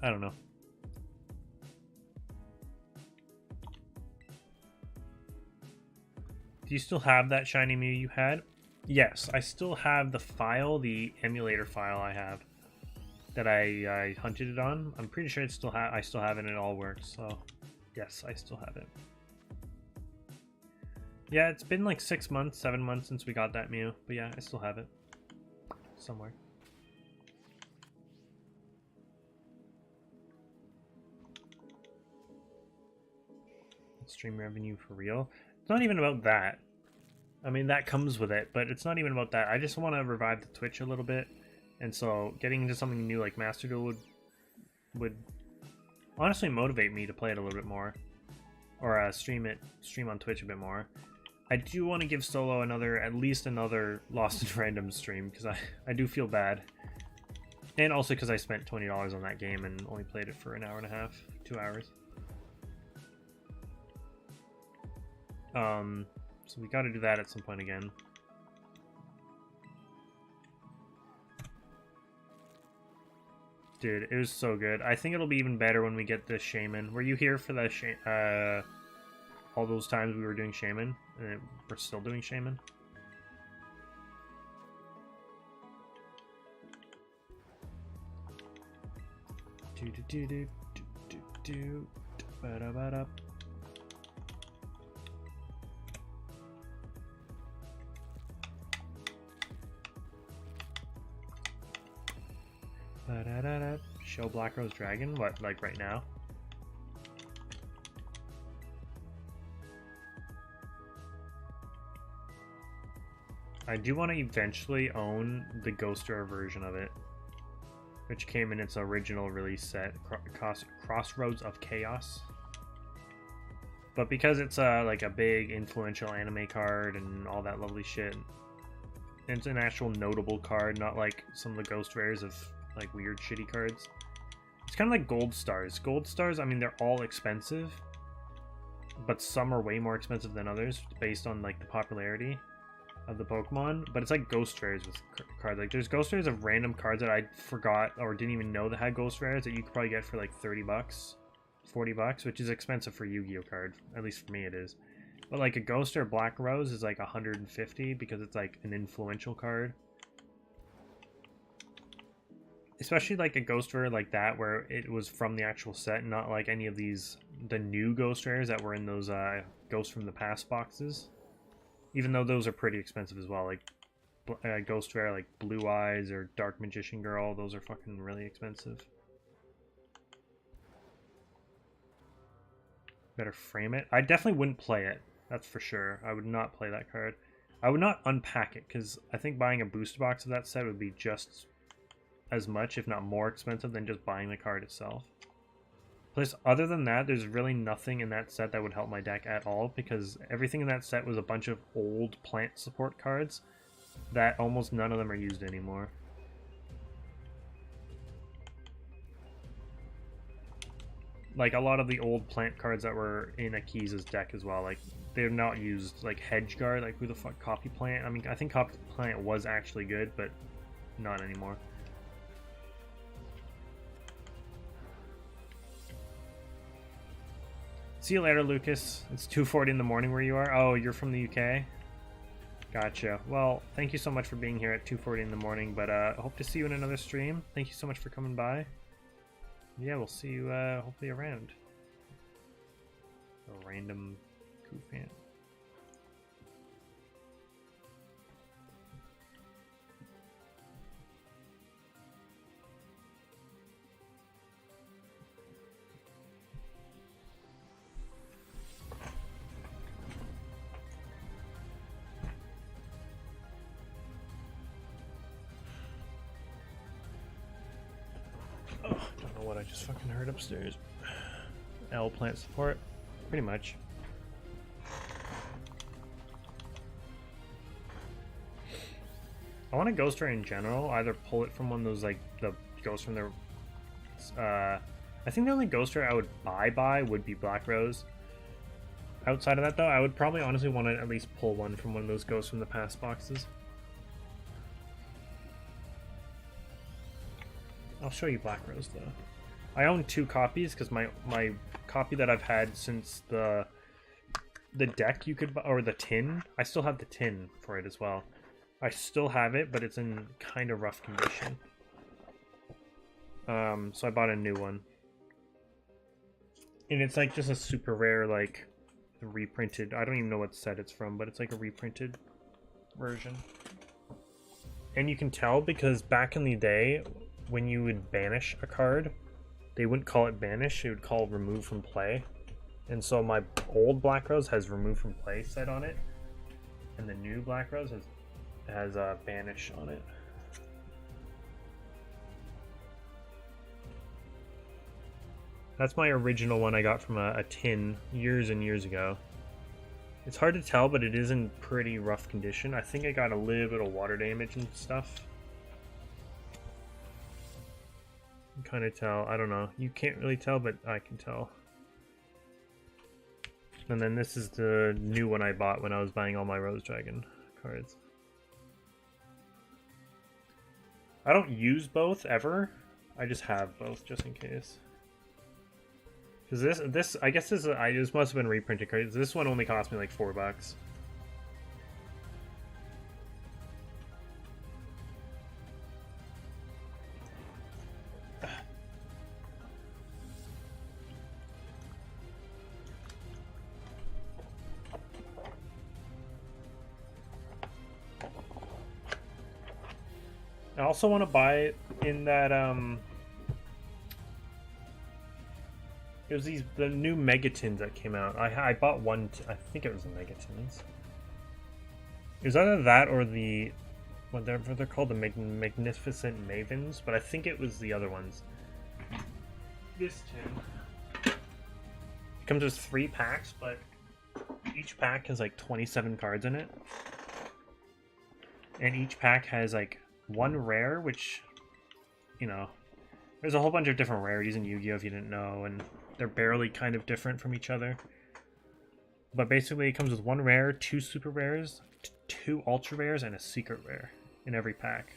I don't know. Do you still have that shiny Mew you had? Yes, I still have the file, the emulator file I have that I hunted it on. I'm pretty sure I still have it and it all works. So, yes, I still have it. Yeah, it's been like 6 months, 7 months since we got that Mew, but yeah, I still have it somewhere. Stream revenue for real. It's not even about that. I mean, that comes with it, but it's not even about that. I just want to revive the Twitch a little bit, and so getting into something new like Master Duel would honestly motivate me to play it a little bit more, or stream on Twitch a bit more. I do want to give Solo at least another Lost in Random stream, because I do feel bad, and also because I spent $20 on that game and only played it for an hour and a half, 2 hours. So we got to do that at some point again. Dude, it was so good. I think it'll be even better when we get the Shaman. Were you here for the all those times we were doing Shaman? And we're still doing Shaman? Ba-da-ba-da. Show Black Rose Dragon? What, like right now? I do want to eventually own the Ghost Rare version of it, which came in its original release set, Crossroads of Chaos. But because it's like a big influential anime card and all that lovely shit, it's an actual notable card, not like some of the Ghost Rares of like weird shitty cards. It's kind of like Gold Stars. Gold Stars, I mean, they're all expensive, but some are way more expensive than others based on like the popularity of the Pokemon. But it's like Ghost Rares with cards. Like there's Ghost Rares of random cards that I forgot or didn't even know that had Ghost Rares that you could probably get for like $30, $40, which is expensive for a Yu-Gi-Oh card. At least for me it is. But like a Ghost or Black Rose is like 150 because it's like an influential card. Especially like a Ghost Rare like that where it was from the actual set, not like any of these, the new Ghost Rares that were in those Ghosts from the Past boxes. Even though those are pretty expensive as well. Like Ghost Rare like Blue Eyes or Dark Magician Girl, those are fucking really expensive. Better frame it. I definitely wouldn't play it. That's for sure. I would not play that card. I would not unpack it because I think buying a booster box of that set would be just as much, if not more expensive than just buying the card itself. Plus, other than that, there's really nothing in that set that would help my deck at all because everything in that set was a bunch of old plant support cards that almost none of them are used anymore. Like a lot of the old plant cards that were in Akiza's deck as well, like they're not used. Like Hedge Guard, like who the fuck, Copy Plant? I mean, I think Copy Plant was actually good, but not anymore. See you later, Lucas. It's 2:40 in the morning where you are. Oh, you're from the UK? Gotcha. Well, thank you so much for being here at 2:40 in the morning, but I hope to see you in another stream. Thank you so much for coming by. Yeah, we'll see you hopefully around. A random coup fan. Don't know what I just fucking heard upstairs. L plant support, pretty much. I want a Ghost Rare in general. Either pull it from one of those like the Ghosts from their. I think the only Ghost Rare I would buy would be Black Rose. Outside of that, though, I would probably honestly want to at least pull one from one of those Ghosts from the Past boxes. I'll show you Black Rose though. I own 2 copies because my copy that I've had since the deck you could buy, or the tin. I still have the tin for it as well. I still have it, but it's in kind of rough condition. So I bought a new one, and it's like just a super rare, like reprinted. I don't even know what set it's from, but it's like a reprinted version. And you can tell because back in the day, when you would banish a card, they wouldn't call it banish, they would call it remove from play. And so my old Black Rose has remove from play set on it, and the new Black Rose has banish on it. That's my original one I got from a tin years and years ago. It's hard to tell, but it is in pretty rough condition. I think I got a little bit of water damage and stuff. You can kind of tell. I don't know. You can't really tell, but I can tell. And then this is the new one I bought when I was buying all my Rose Dragon cards. I don't use both ever. I just have both just in case. Because this I guess this must have been reprinted cards. This one only cost me like $4. I also want to buy it in that it was the new Megatins that came out. I bought one. I think it was the Megatins. It was either that or the what they're called, the Magnificent Mavens, but I think it was the other ones. This tin. It comes with 3 packs, but each pack has like 27 cards in it, and each pack has like 1 rare, which, you know, there's a whole bunch of different rarities in Yu-Gi-Oh! If you didn't know, and they're barely kind of different from each other. But basically it comes with 1 rare, 2 super rares, 2 ultra rares, and a secret rare in every pack.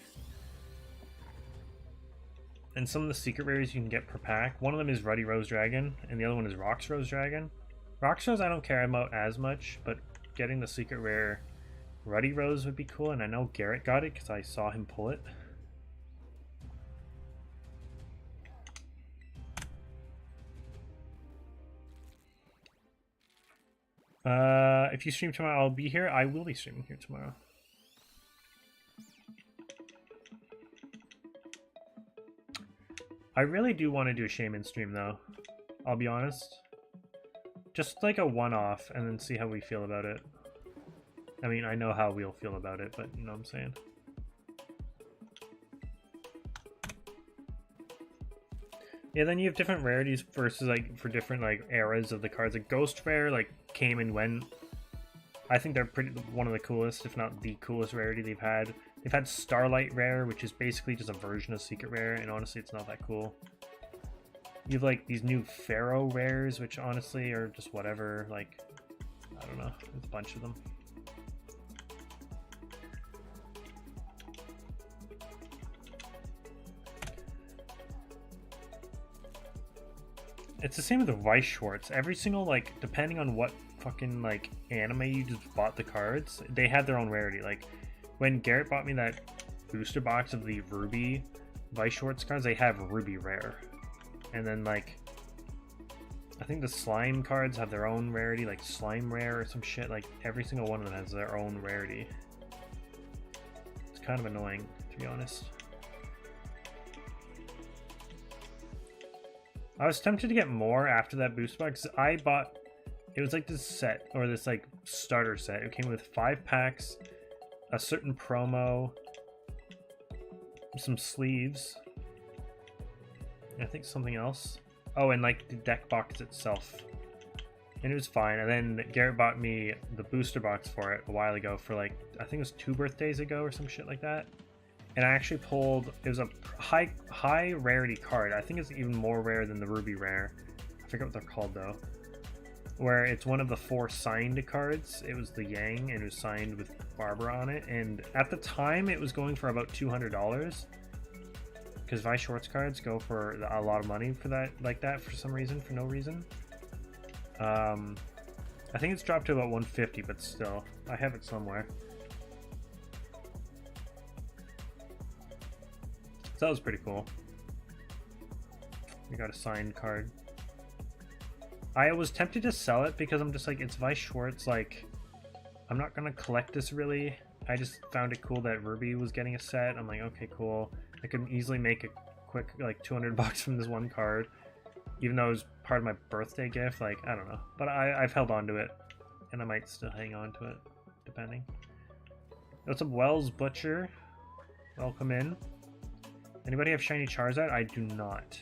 And some of the secret rares you can get per pack. One of them is Ruddy Rose Dragon, and the other one is Rox Rose Dragon. Rock shows I don't care about as much, but getting the secret rare Ruddy Rose would be cool, and I know Garrett got it because I saw him pull it. If you stream tomorrow, I'll be here. I will be streaming here tomorrow. I really do want to do a Shaman stream, though. I'll be honest. Just like a one-off, and then see how we feel about it. I mean, I know how we'll feel about it, but you know what I'm saying. Yeah, then you have different rarities versus like for different like eras of the cards. Like Ghost Rare like came and went. I think they're one of the coolest, if not the coolest rarity they've had. They've had Starlight Rare, which is basically just a version of Secret Rare, and honestly, it's not that cool. You have like these new Pharaoh Rares, which honestly are just whatever. Like, I don't know, there's a bunch of them. It's the same with the Weiss Schwartz. Every single, like, depending on what fucking, like, anime you just bought the cards, they had their own rarity. Like, when Garrett bought me that booster box of the Ruby Weiss Schwartz cards, they have Ruby Rare. And then, like, I think the Slime cards have their own rarity, like Slime Rare or some shit. Like, every single one of them has their own rarity. It's kind of annoying, to be honest. I was tempted to get more after that booster box. I bought, it was like this set, or this like starter set. It came with 5 packs, a certain promo, some sleeves, and I think something else. Oh, and like the deck box itself. And it was fine. And then Garrett bought me the booster box for it a while ago for like, I think it was 2 birthdays ago or some shit like that. And I actually pulled, it was a high rarity card. I think it's even more rare than the Ruby Rare. I forget what they're called though. Where it's one of the 4 signed cards. It was the Yang, and it was signed with Barbara on it. And at the time, it was going for about $200. Because Weiss Schwartz cards go for a lot of money for that, like that, for some reason, for no reason. I think it's dropped to about $150, but still, I have it somewhere. So that was pretty cool. We got a signed card. I was tempted to sell it because I'm just like, it's Weiss Schwartz, like, I'm not gonna collect this really. I just found it cool that Ruby was getting a set. I'm like, okay, cool. I could easily make a quick, like, $200 from this one card. Even though it was part of my birthday gift, like, I don't know. But I've held on to it. And I might still hang on to it, depending. What's up, Wells Butcher? Welcome in. Anybody have shiny Charizard? I do not.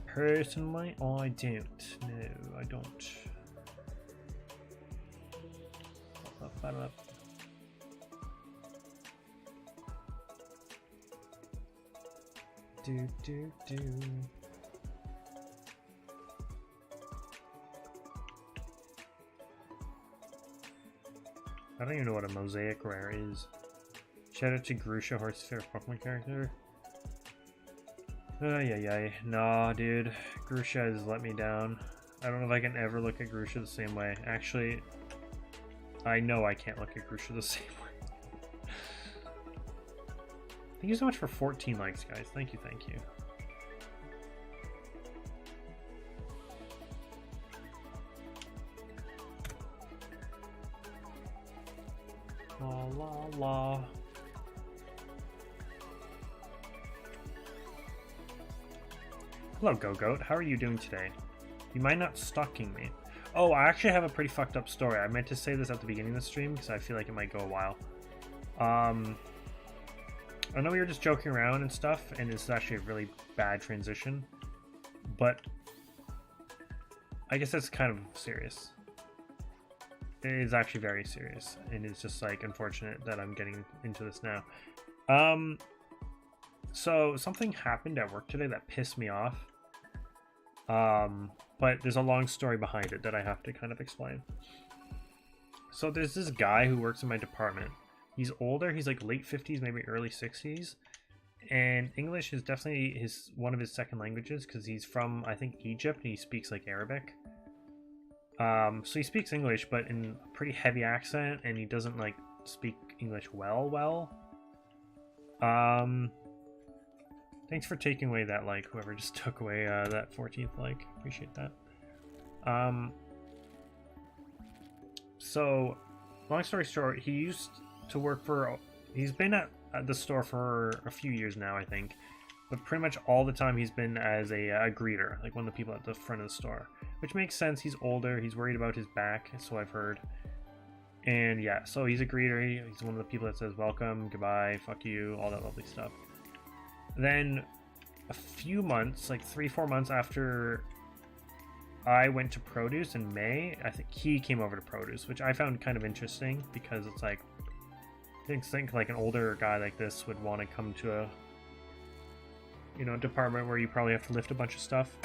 Personally, I don't. No, I don't. Up. Do. I don't even know what a Mosaic Rare is. Shout out to Grusha, Horse's favorite Pokemon character. Yeah. Nah, dude. Grusha has let me down. I don't know if I can ever look at Grusha the same way. Actually, I know I can't look at Grusha the same way. Thank you so much for 14 likes, guys. Thank you. La. Hello, Go-Goat. How are you doing today? You mind not stalking me? Oh, I actually have a pretty fucked up story. I meant to say this at the beginning of the stream because I feel like it might go a while. I know we were just joking around and stuff, and it's actually a really bad transition, but I guess that's kind of serious. It is actually very serious, and it's just like unfortunate that I'm getting into this now. So something happened at work today that pissed me off. But there's a long story behind it that I have to kind of explain. So there's this guy who works in my department. He's older, he's like late 50s, maybe early 60s. And English is definitely one of his second languages because he's from, I think, Egypt, and he speaks like Arabic. So he speaks English, but in a pretty heavy accent, and he doesn't like speak English well. Thanks for taking away that like, whoever just took away that 14th like. Appreciate that. So, long story short, he used to work for. He's been at the store for a few years now, I think. But pretty much all the time he's been as a greeter, like one of the people at the front of the store. Which makes sense, he's older, he's worried about his back, so I've heard. And yeah, so he's a greeter, he's one of the people that says welcome, goodbye, fuck you, all that lovely stuff. Then, a few months, like 3-4 months after I went to produce in May, I think he came over to produce, which I found kind of interesting, because it's like, I think like an older guy like this would want to come to a department where you probably have to lift a bunch of stuff.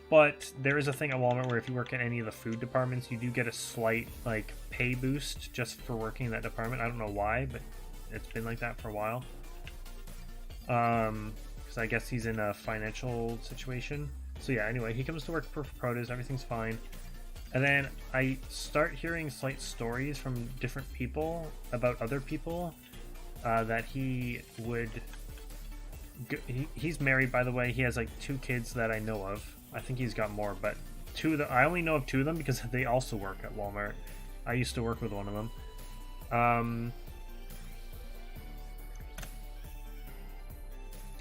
But there is a thing at Walmart where if you work in any of the food departments, you do get a slight like pay boost just for working in that department. I don't know why, but it's been like that for a while. Because I guess he's in a financial situation. So yeah, anyway, he comes to work for produce, everything's fine. And then I start hearing slight stories from different people about other people that he would... He's married, by the way. He has like 2 kids that I know of. I think he's got more, but 2 of them, I only know of 2 of them because they also work at Walmart. I used to work with one of them.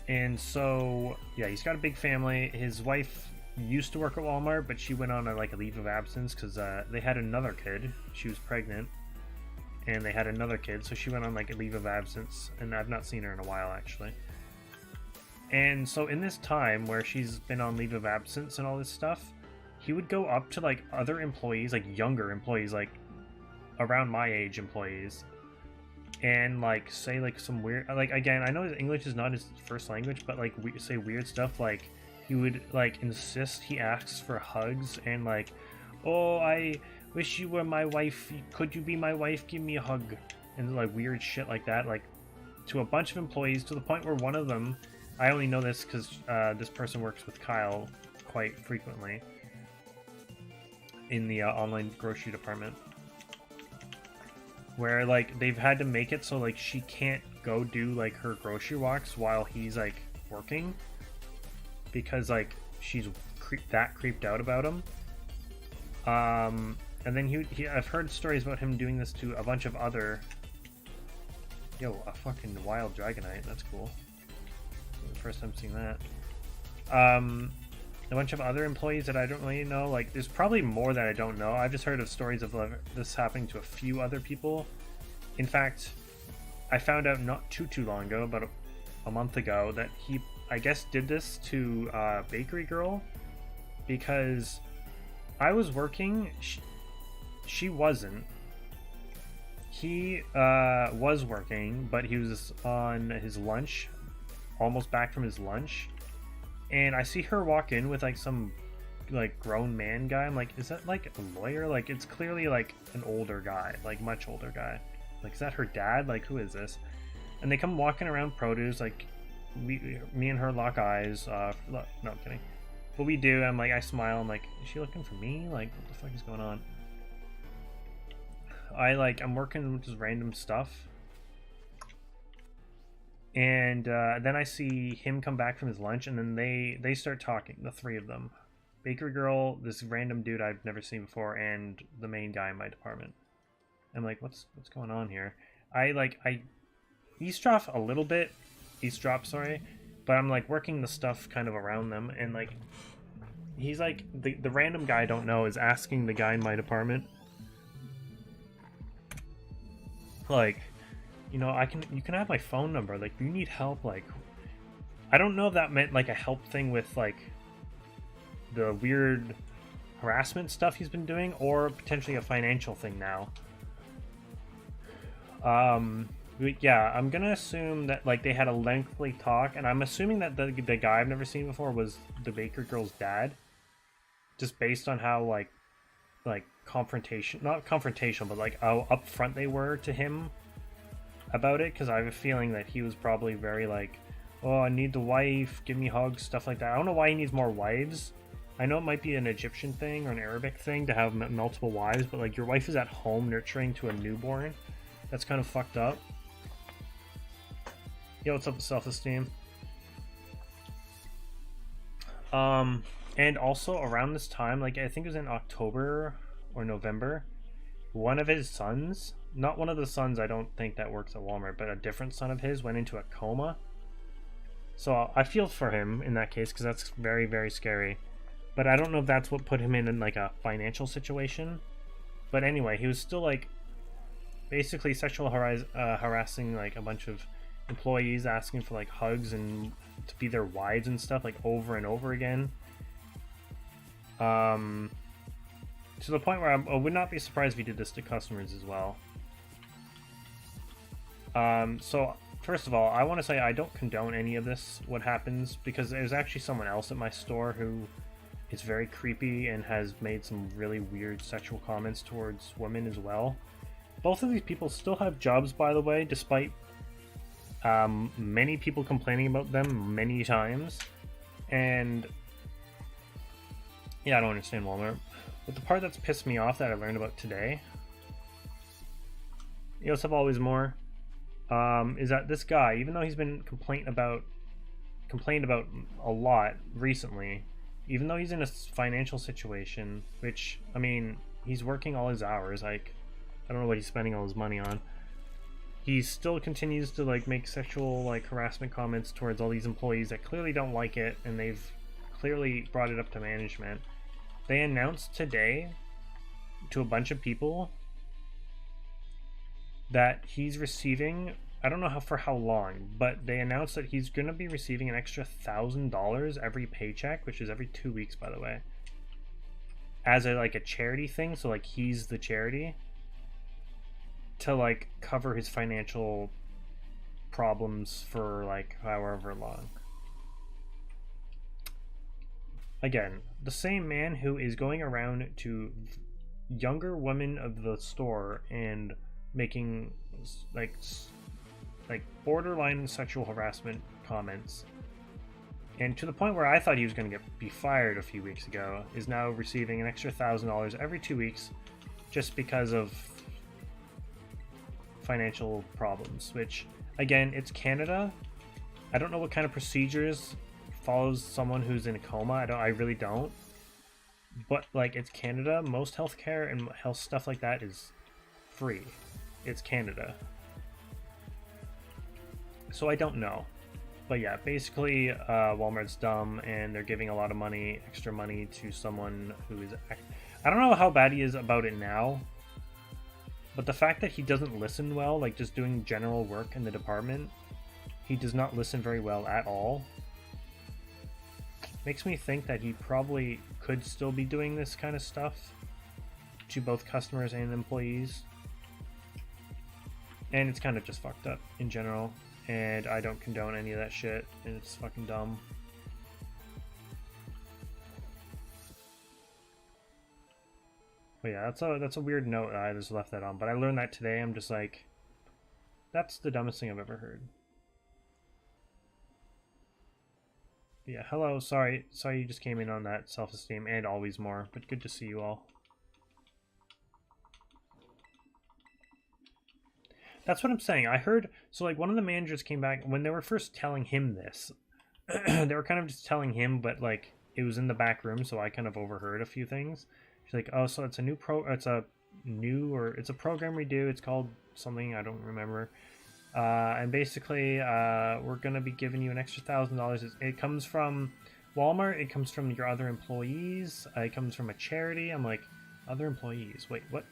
And so, yeah, he's got a big family. His wife used to work at Walmart, but she went on a leave of absence because they had another kid. She was pregnant, and they had another kid, so she went on a leave of absence, and I've not seen her in a while, actually. And so in this time where she's been on leave of absence and all this stuff, he would go up to other employees, younger employees, around my age employees, and say some weird, again, I know his English is not his first language, but say weird stuff. He would insist he asks for hugs and oh, I wish you were my wife, could you be my wife, give me a hug, and weird shit like that, to a bunch of employees, to the point where one of them, I only know this because this person works with Kyle quite frequently in the online grocery department, where they've had to make it so she can't go do her grocery walks while he's working, because she's that creeped out about him. And then I've heard stories about him doing this to a bunch of other... Yo, a fucking wild Dragonite, that's cool. The first time seeing that. A bunch of other employees that I don't really know. There's probably more that I don't know. I've just heard of stories of this happening to a few other people. In fact, I found out not too long ago, about a month ago, that he, I guess, did this to Bakery Girl, because I was working, she wasn't. He was working, but he was on his lunch, almost back from his lunch, and I see her walk in with some grown man guy. I'm is that a lawyer? It's clearly an older guy, much older guy. Is that her dad? Who is this? And they come walking around produce, me and her lock eyes. No, I'm kidding. But we do. I smile. I'm is she looking for me? What the fuck is going on? I'm working with just random stuff. And then I see him come back from his lunch, and then they start talking, the 3 of them. Bakery Girl, this random dude I've never seen before, and the main guy in my department. I'm what's going on here? I eavesdrop a little bit, but I'm working the stuff kind of around them, and he's the random guy I don't know is asking the guy in my department, you can have my phone number, do you need help? I don't know if that meant a help thing with the weird harassment stuff he's been doing, or potentially a financial thing now. Yeah, I'm gonna assume that they had a lengthy talk, and I'm assuming that the guy I've never seen before was the Baker Girl's dad, just based on how not confrontational, but how upfront they were to him about it, because I have a feeling that he was probably very like, oh, I need the wife, give me hugs, stuff like that. I don't know why he needs more wives. I know it might be an Egyptian thing or an Arabic thing to have multiple wives, but like your wife is at home nurturing to a newborn. That's kind of fucked up. Yo, what's up with self-esteem? And also around this time, like I think it was in October or November, one of his sons, not one of the sons I don't think that works at Walmart, but a different son of his went into a coma. So I feel for him in that case, because that's very, very scary. But I don't know if that's what put him in like a financial situation. But anyway, he was still like basically sexual harassing like a bunch of employees, asking for like hugs and to be their wives and stuff, like over and over again. To the point where I would not be surprised if he did this to customers as well. So first of all, I want to say I don't condone any of this, what happens, because there's actually someone else at my store who is very creepy and has made some really weird sexual comments towards women as well. Both of these people still have jobs, by the way, despite many people complaining about them many times. And yeah, I don't understand Walmart. But the part that's pissed me off that I learned about today, you know, stuff always more, is that this guy, even though he's been complained about a lot recently, even though he's in a financial situation, which, I mean, he's working all his hours, like, I don't know what he's spending all his money on, he still continues to, like, make sexual, like, harassment comments towards all these employees that clearly don't like it, and they've clearly brought it up to management. They announced today to a bunch of people that he's receiving, I don't know for how long, but they announced that he's going to be receiving an extra $1,000 every paycheck, which is every 2 weeks, by the way, as a like a charity thing. So like he's the charity to like cover his financial problems for like however long. Again, the same man who is going around to younger women of the store and making like borderline sexual harassment comments, and to the point where I thought he was going to be fired a few weeks ago, is now receiving an extra $1,000 every 2 weeks just because of financial problems. Which, again, it's Canada. I don't know what kind of procedures follows someone who's in a coma. I really don't. But like, it's Canada. Most healthcare and health stuff like that is free. It's Canada. So I don't know. But yeah, basically Walmart's dumb and they're giving a lot of money, extra money, to someone who is... I don't know how bad he is about it now, but the fact that he doesn't listen well, like just doing general work in the department, he does not listen very well at all, makes me think that he probably could still be doing this kind of stuff to both customers and employees. And it's kind of just fucked up in general, and I don't condone any of that shit, and it's fucking dumb. But yeah, that's a weird note I just left that on, but I learned that today. I'm just like, that's the dumbest thing I've ever heard. But yeah, hello, sorry you just came in on that self-esteem and always more, but good to see you all. That's what I'm saying. I heard, so like one of the managers came back when they were first telling him this. They were kind of just telling him, but like it was in the back room, so I kind of overheard a few things. She's like, "Oh, so it's a program we do. It's called something I don't remember. And basically, we're gonna be giving you an extra $1,000. It comes from Walmart. It comes from your other employees. It comes from a charity." I'm like, other employees? Wait, what?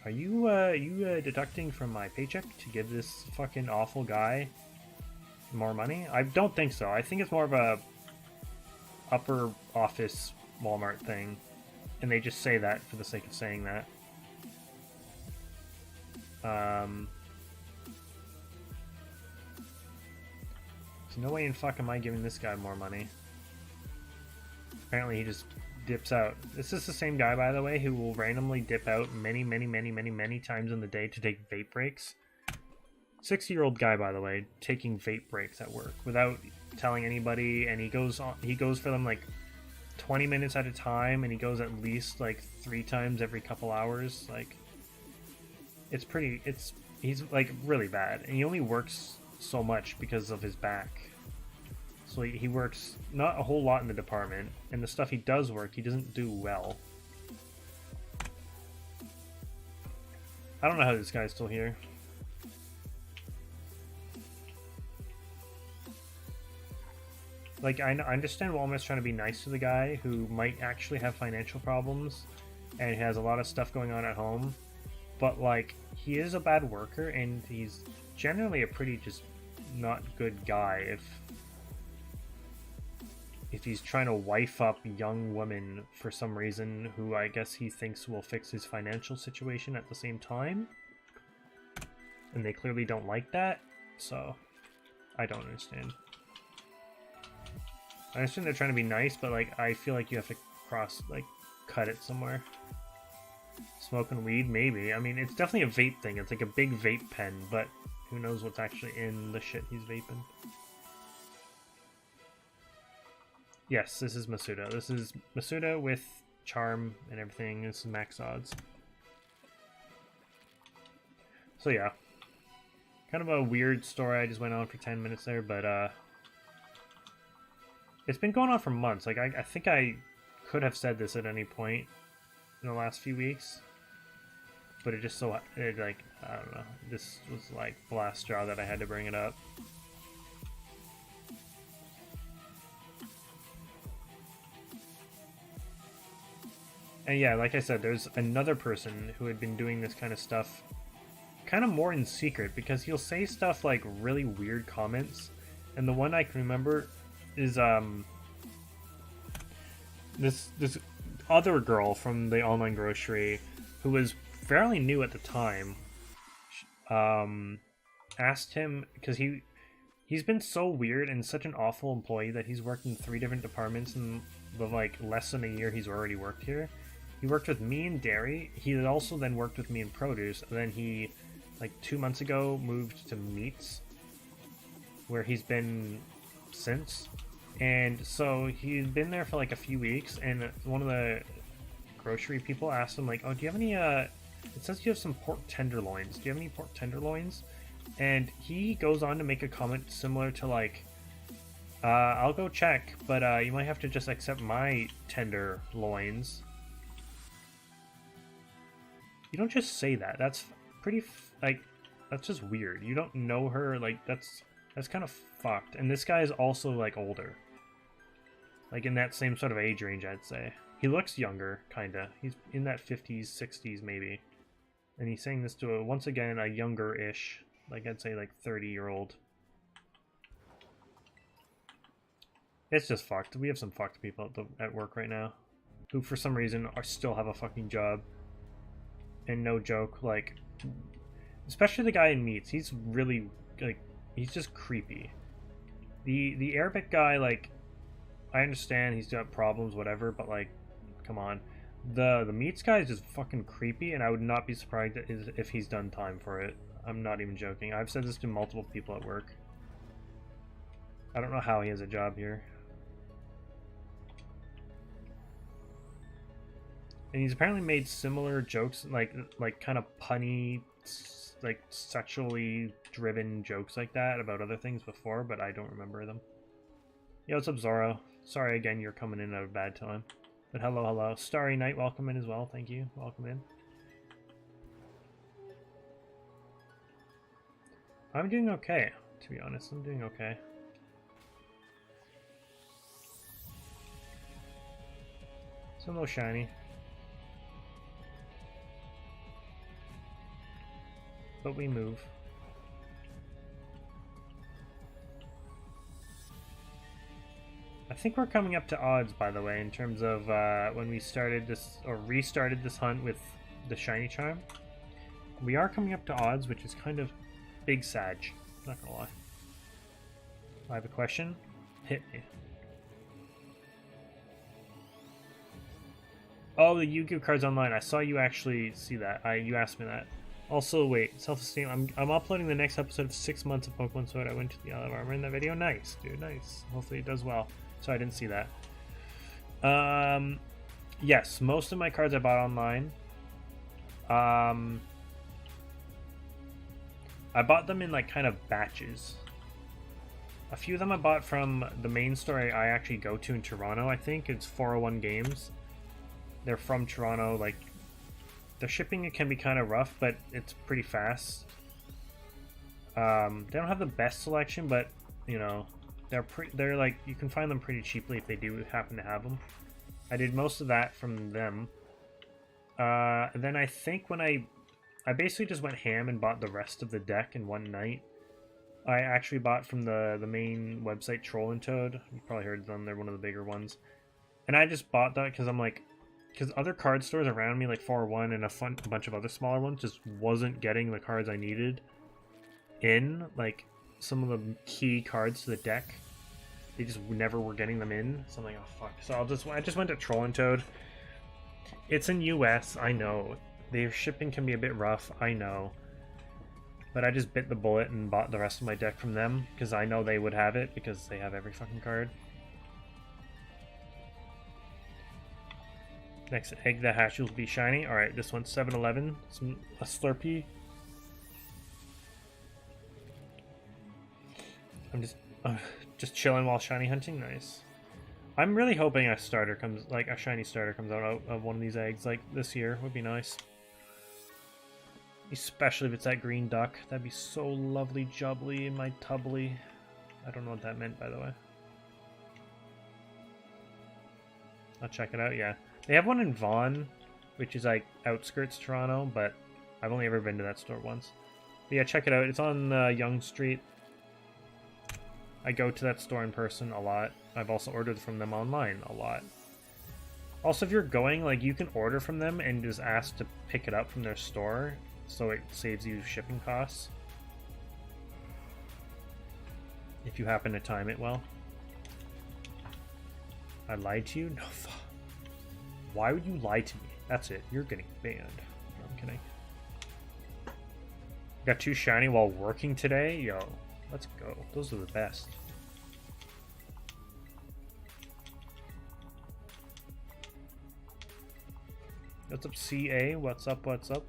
Are you deducting from my paycheck to give this fucking awful guy more money? I don't think so. I think it's more of a upper office Walmart thing, and they just say that for the sake of saying that. So no way in fuck am I giving this guy more money. Apparently he just dips out. This is the same guy, by the way, who will randomly dip out many times in the day to take vape breaks. 60-year-old guy, by the way, taking vape breaks at work without telling anybody, and he goes for them like 20 minutes at a time, and he goes at least like 3 times every couple hours. Like, he's like really bad, and he only works so much because of his back. So he works not a whole lot in the department, and the stuff he does work, he doesn't do well. I don't know how this guy's still here. Like, I understand Walmart's trying to be nice to the guy who might actually have financial problems and has a lot of stuff going on at home, but, like, he is a bad worker, and he's generally a pretty just not good guy if he's trying to wife up young women for some reason who I guess he thinks will fix his financial situation at the same time. And they clearly don't like that, so I don't understand. I understand they're trying to be nice, but like I feel like you have to cut it somewhere. Smoking weed, maybe. I mean, it's definitely a vape thing. It's like a big vape pen, but who knows what's actually in the shit he's vaping. Yes, this is Masuda. This is Masuda with charm and everything. This is max odds. So yeah. Kind of a weird story. I just went on for 10 minutes there, but it's been going on for months. Like, I think I could have said this at any point in the last few weeks, but it just so, like, I don't know. This was like the last straw that I had to bring it up. And yeah, like I said, there's another person who had been doing this kind of stuff kind of more in secret, because he'll say stuff like really weird comments, and the one I can remember is this other girl from the online grocery who was fairly new at the time asked him, because he's been so weird and such an awful employee that he's worked in 3 different departments in the like less than a year he's already worked here. He worked with me in dairy. He had also then worked with me in produce, and then he, like 2 months ago, moved to meats, where he's been since. And so he'd been there for like a few weeks, and one of the grocery people asked him, like, oh, do you have any, it says you have some pork tenderloins. Do you have any pork tenderloins? And he goes on to make a comment similar to like, I'll go check, but you might have to just accept my tenderloins. You don't just say that. That's pretty, like, that's just weird. You don't know her, like, that's kind of fucked. And this guy is also, like, older. Like, in that same sort of age range, I'd say. He looks younger, kinda. He's in that 50s, 60s, maybe. And he's saying this to, once again, a younger-ish, like, I'd say, like, 30-year-old. It's just fucked. We have some fucked people at work right now, who, for some reason, still have a fucking job. And no joke, like, especially the guy in meats, he's really, like, he's just creepy. The Arabic guy, like, I understand he's got problems, whatever, but, like, come on. The meats guy is just fucking creepy, and I would not be surprised if he's done time for it. I'm not even joking. I've said this to multiple people at work. I don't know how he has a job here. And he's apparently made similar jokes, like kind of punny, like sexually driven jokes like that about other things before, but I don't remember them. Yo, what's up, Zoro? Sorry again, you're coming in at a bad time. But hello, hello. Starry Night, welcome in as well. Thank you. Welcome in. I'm doing okay, to be honest. I'm doing okay. It's a little shiny. But we move. I think we're coming up to odds, by the way, in terms of when we started this, or restarted this hunt with the shiny charm. We are coming up to odds, which is kind of big sag, not gonna lie. I have a question. Hit me. Oh, the Yu-Gi-Oh cards online. I saw you actually see that. You asked me that. Also, wait, self-esteem. I'm uploading the next episode of 6 months of Pokemon Sword. I went to the Isle of Armor in that video. Nice, dude, nice. Hopefully it does well. Sorry, I didn't see that. Yes, most of my cards I bought online. I bought them in like kind of batches. A few of them I bought from the main store I actually go to in Toronto, I think. It's 401 Games. They're from Toronto, like... The shipping can be kind of rough, but it's pretty fast. They don't have the best selection, but you know, they're like, you can find them pretty cheaply if they do happen to have them. I did most of that from them. And then I think when I basically just went ham and bought the rest of the deck in one night. I actually bought from the main website, Troll and Toad. You've probably heard of them. They're one of the bigger ones. And I just bought that because I'm like, because other card stores around me, like 401 and a bunch of other smaller ones, just wasn't getting the cards I needed in. Like, some of the key cards to the deck, they just never were getting them in. So I'm like, oh fuck. So I just went to Troll and Toad. It's in US, I know. Their shipping can be a bit rough, I know. But I just bit the bullet and bought the rest of my deck from them, because I know they would have it, because they have every fucking card. Next egg that hatch will be shiny. Alright, this one's 7-Eleven. A Slurpee. I'm just chilling while shiny hunting. Nice. I'm really hoping a starter comes, like a shiny starter comes out of one of these eggs, like this year. Would be nice. Especially if it's that green duck. That'd be so lovely jubbly in my tubbly. I don't know what that meant, by the way. I'll check it out, yeah. They have one in Vaughan, which is like outskirts Toronto, but I've only ever been to that store once. But yeah, check it out. It's on Yonge Street. I go to that store in person a lot. I've also ordered from them online a lot. Also, if you're going, like, you can order from them and just ask to pick it up from their store, so it saves you shipping costs. If you happen to time it well. I lied to you? No, fuck. Why would you lie to me? That's it. You're getting banned. No, I'm kidding. Got 2 shiny while working today? Yo, let's go. Those are the best. What's up, CA? What's up? What's up?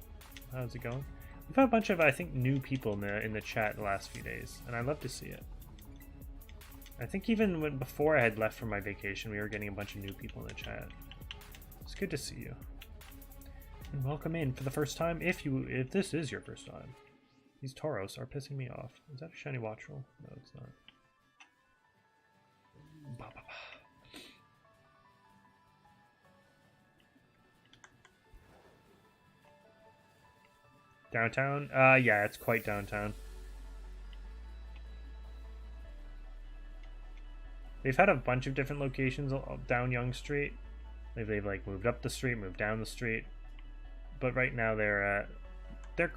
How's it going? We've had a bunch of, I think, new people in the chat the last few days, and I love to see it. I think even before I had left for my vacation, we were getting a bunch of new people in the chat. It's good to see you. And welcome in for the first time, if this is your first time. These Tauros are pissing me off. Is that a shiny Watchroll? No, it's not. Bah, bah, bah. Downtown? Yeah, it's quite downtown. They've had a bunch of different locations down Yonge Street. They've like moved up the street, moved down the street. But right now they're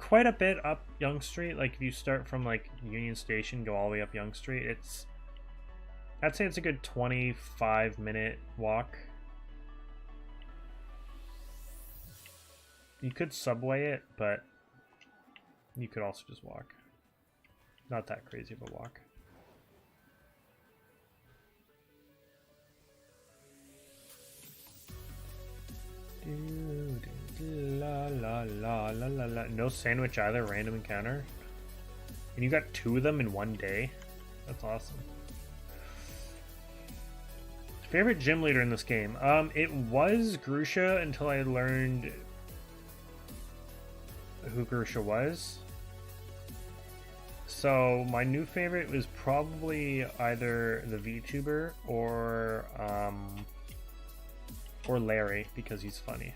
quite a bit up Yonge Street. Like if you start from like Union Station, go all the way up Yonge Street, I'd say it's a good 25-minute walk. You could subway it, but you could also just walk. Not that crazy of a walk. La la la la la la. No sandwich either, random encounter. And you got 2 of them in one day? That's awesome. Favorite gym leader in this game? It was Grusha until I learned who Grusha was. So my new favorite was probably either the VTuber or Larry, because he's funny.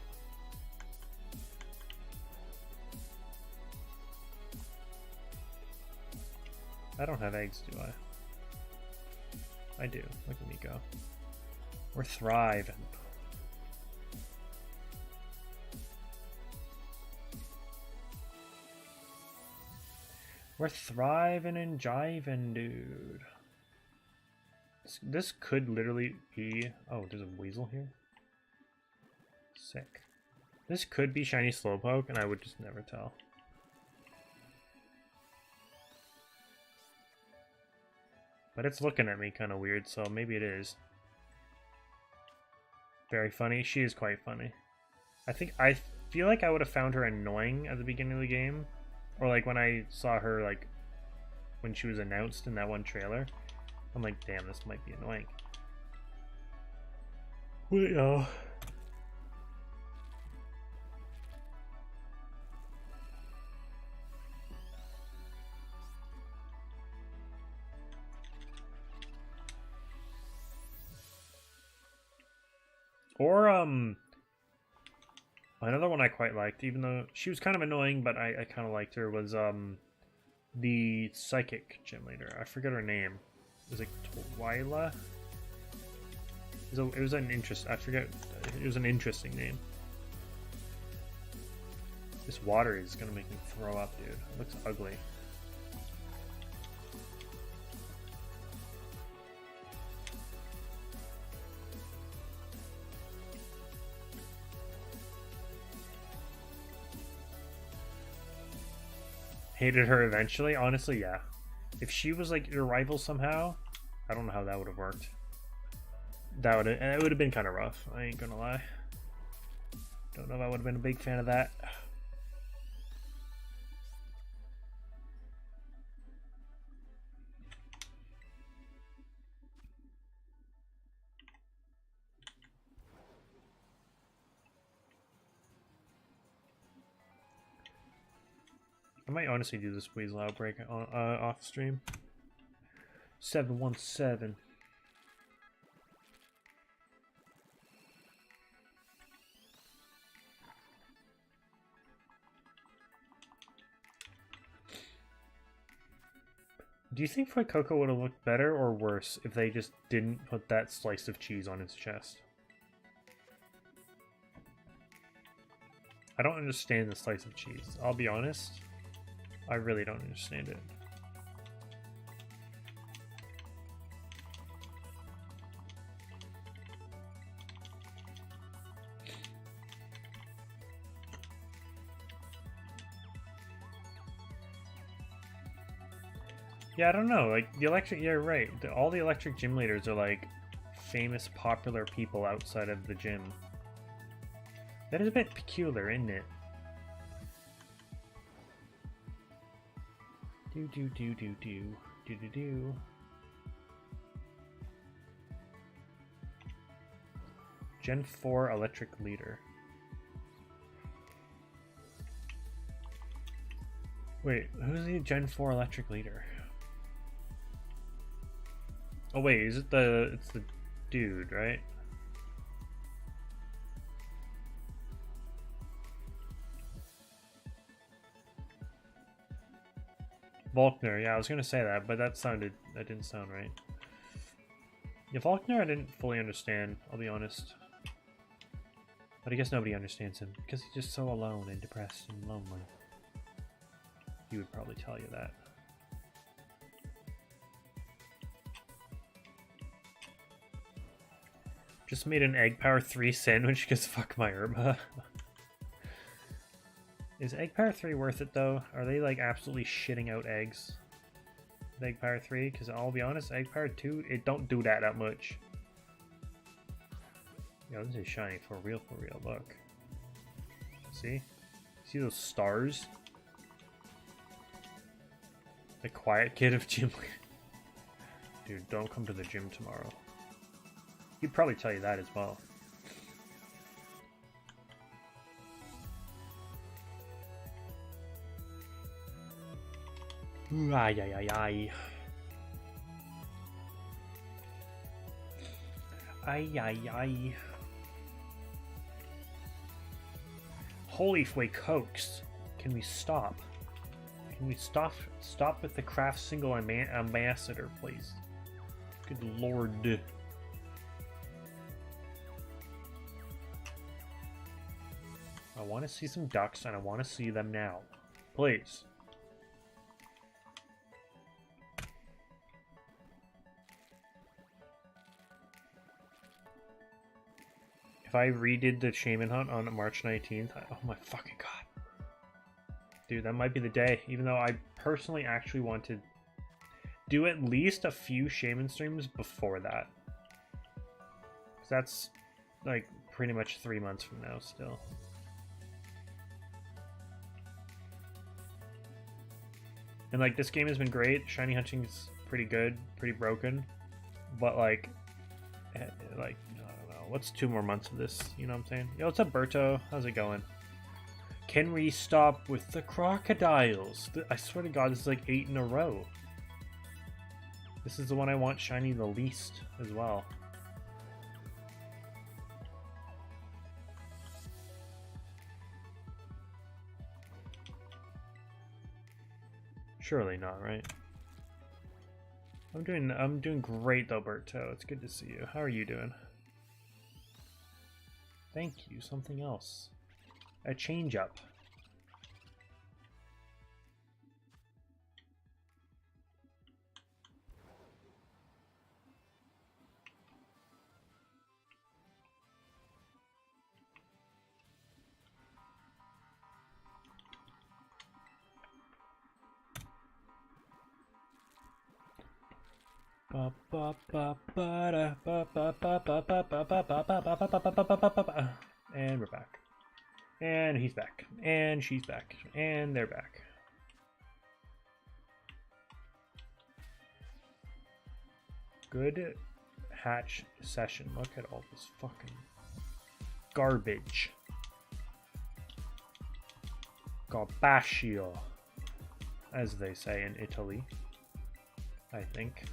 I don't have eggs, do I? I do. Look at me go. We're thriving. We're thriving and jiving, dude. This could literally be... Oh, there's a weasel here? Sick. This could be shiny Slowpoke, and I would just never tell. But it's looking at me kind of weird, so maybe it is. Very funny. She is quite funny. I feel like I would have found her annoying at the beginning of the game. Or like when I saw her, like, when she was announced in that one trailer. I'm like, damn, this might be annoying. Wait, oh. Or, another one I quite liked, even though she was kind of annoying, but I kind of liked her, was, the psychic gym leader. I forget her name. Was it Twyla? It was an interest. I forget. It was an interesting name. This water is gonna make me throw up, dude. It looks ugly. Hated her eventually? Honestly, yeah. If she was like your rival somehow, I don't know how that would have worked. It would have been kind of rough. I ain't gonna lie. Don't know if I would have been a big fan of that. I might honestly do the Squeeze Loud break on, off stream. 717. Do you think Fried Coco would have looked better or worse if they just didn't put that slice of cheese on his chest? I don't understand the slice of cheese. I'll be honest. I really don't understand it. Yeah, I don't know. Like, the electric... Yeah, right. All the electric gym leaders are, like, famous, popular people outside of the gym. That is a bit peculiar, isn't it? Do. Gen 4 electric leader. Wait, who's the Gen 4 electric leader? Oh wait, is it it's the dude, right? Volkner, yeah, I was gonna say that, but that didn't sound right. Yeah, Volkner I didn't fully understand, I'll be honest. But I guess nobody understands him, because he's just so alone and depressed and lonely. He would probably tell you that. Just made an Egg Power 3 sandwich because fuck my Irma. Is Egg Power 3 worth it though? Are they like absolutely shitting out eggs? With Egg Power 3? Because I'll be honest, Egg Power 2, it don't do that much. Yo, this is shiny for real, look. See? See those stars? The quiet kid of gym. Dude, don't come to the gym tomorrow. He'd probably tell you that as well. Ooh, ay, ay, ay, ay. Ay, ay, ay. Holy flake hoax. Can we stop? Can we stop with the craft single ambassador, please? Good lord. I want to see some ducks, and I want to see them now. Please. If I redid the Shaman Hunt on March 19th, oh my fucking god. Dude, that might be the day. Even though I personally actually wanted do at least a few shaman streams before that. That's like pretty much 3 months from now still. And like this game has been great. Shiny hunting is pretty good, pretty broken, but like I don't know. What's 2 more months of this? You know what I'm saying? Yo, what's up, Berto? How's it going? Can we stop with the crocodiles? I swear to God, this is like 8 in a row. This is the one I want shiny the least as well. Surely not, right? I'm doing great though, Berto. It's good to see you. How are you doing? Thank you. Something else. A change up. And we're back. And he's back. And she's back. And they're back. Good hatch session. Look at all this fucking garbage. Garbaccio, as they say in Italy, I think.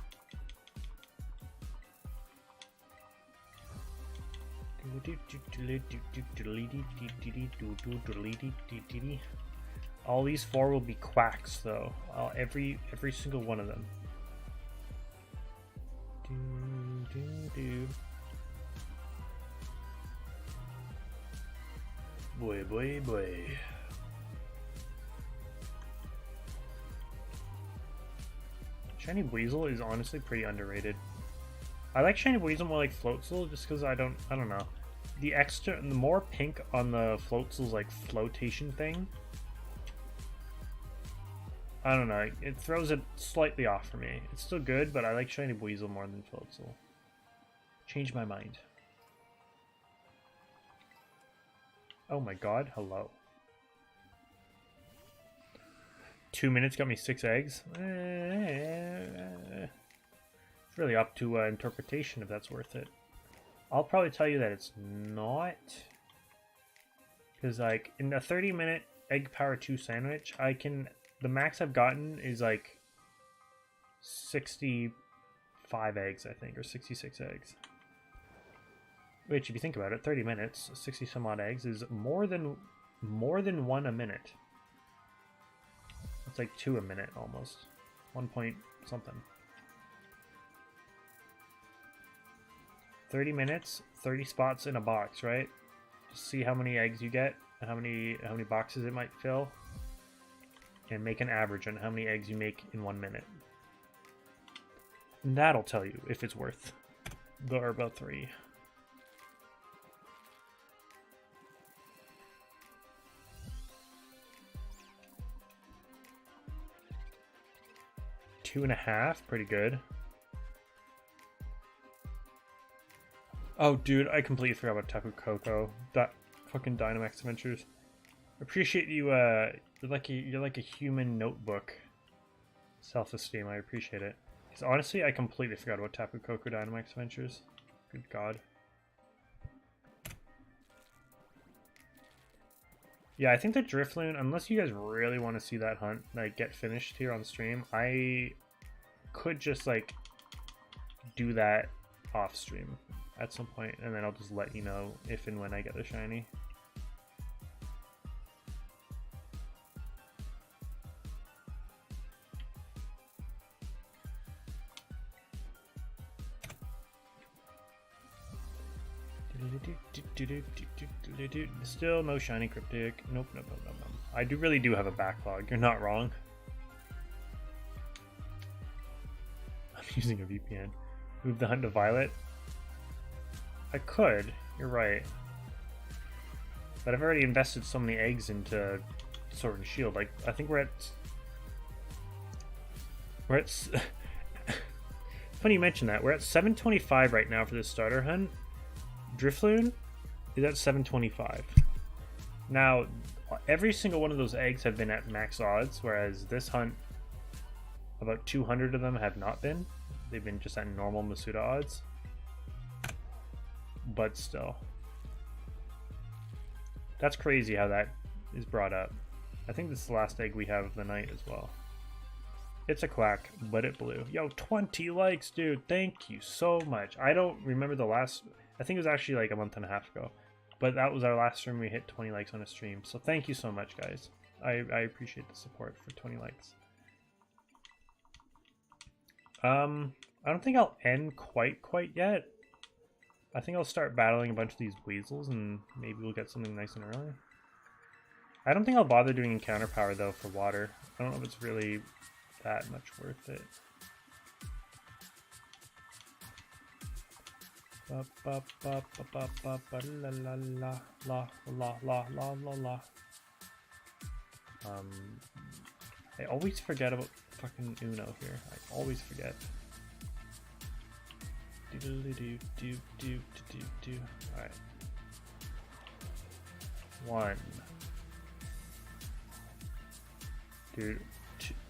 All these 4 will be quacks though. Every single one of them. Boy, boy, boy. Shiny Weasel is honestly pretty underrated. I like Shiny Weasel more like Floatzel just because I don't know. The more pink on the Floatzel's like flotation thing, I don't know, it throws it slightly off for me. It's still good, but I like Shiny Weasel more than Floatzel. Change my mind. Oh my god, hello. 2 minutes got me 6 eggs. It's really up to interpretation if that's worth it. I'll probably tell you that it's not. Because like in a 30-minute egg power 2 sandwich, the max I've gotten is like 65 eggs, I think, or 66 eggs. Which, if you think about it, 30 minutes, 60 some odd eggs is more than 1 a minute. It's like 2 a minute almost. 1 point something. 30 minutes, 30 spots in a box, right? Just see how many eggs you get, how many boxes it might fill, and make an average on how many eggs you make in 1 minute. And that'll tell you if it's worth the Herba 3. Two and a half, pretty good. Oh, dude, I completely forgot about Tapu Koko. That fucking Dynamax Adventures. Appreciate you. You're like a human notebook. Self-esteem. I appreciate it. Because honestly, I completely forgot about Tapu Koko Dynamax Adventures. Good God. Yeah, I think the Drifloon, unless you guys really want to see that hunt like get finished here on stream, I could just like do that off stream at some point, and then I'll just let you know if and when I get a shiny. Still no shiny Cryptic. Nope. I really do have a backlog. You're not wrong. I'm using a VPN. Move the hunt to Violet. I could. You're right. But I've already invested so many eggs into Sword and Shield. Like, I think we're at Funny you mention that. We're at 725 right now for this starter hunt. Drifloon is at 725. Now, every single one of those eggs have been at max odds, whereas this hunt, about 200 of them have not been. They've been just at normal Masuda odds. But still. That's crazy how that is brought up. I think this is the last egg we have of the night as well. It's a quack, but it blew. Yo, 20 likes, dude. Thank you so much. I don't remember the last... I think it was actually like a month and a half ago. But that was our last stream we hit 20 likes on a stream. So thank you so much, guys. I appreciate the support for 20 likes. I don't think I'll end quite yet. I think I'll start battling a bunch of these weasels and maybe we'll get something nice and early. I don't think I'll bother doing encounter power though for water. I don't know if it's really that much worth it. I always forget about fucking Uno here. I always forget. Alright. 1. Dude,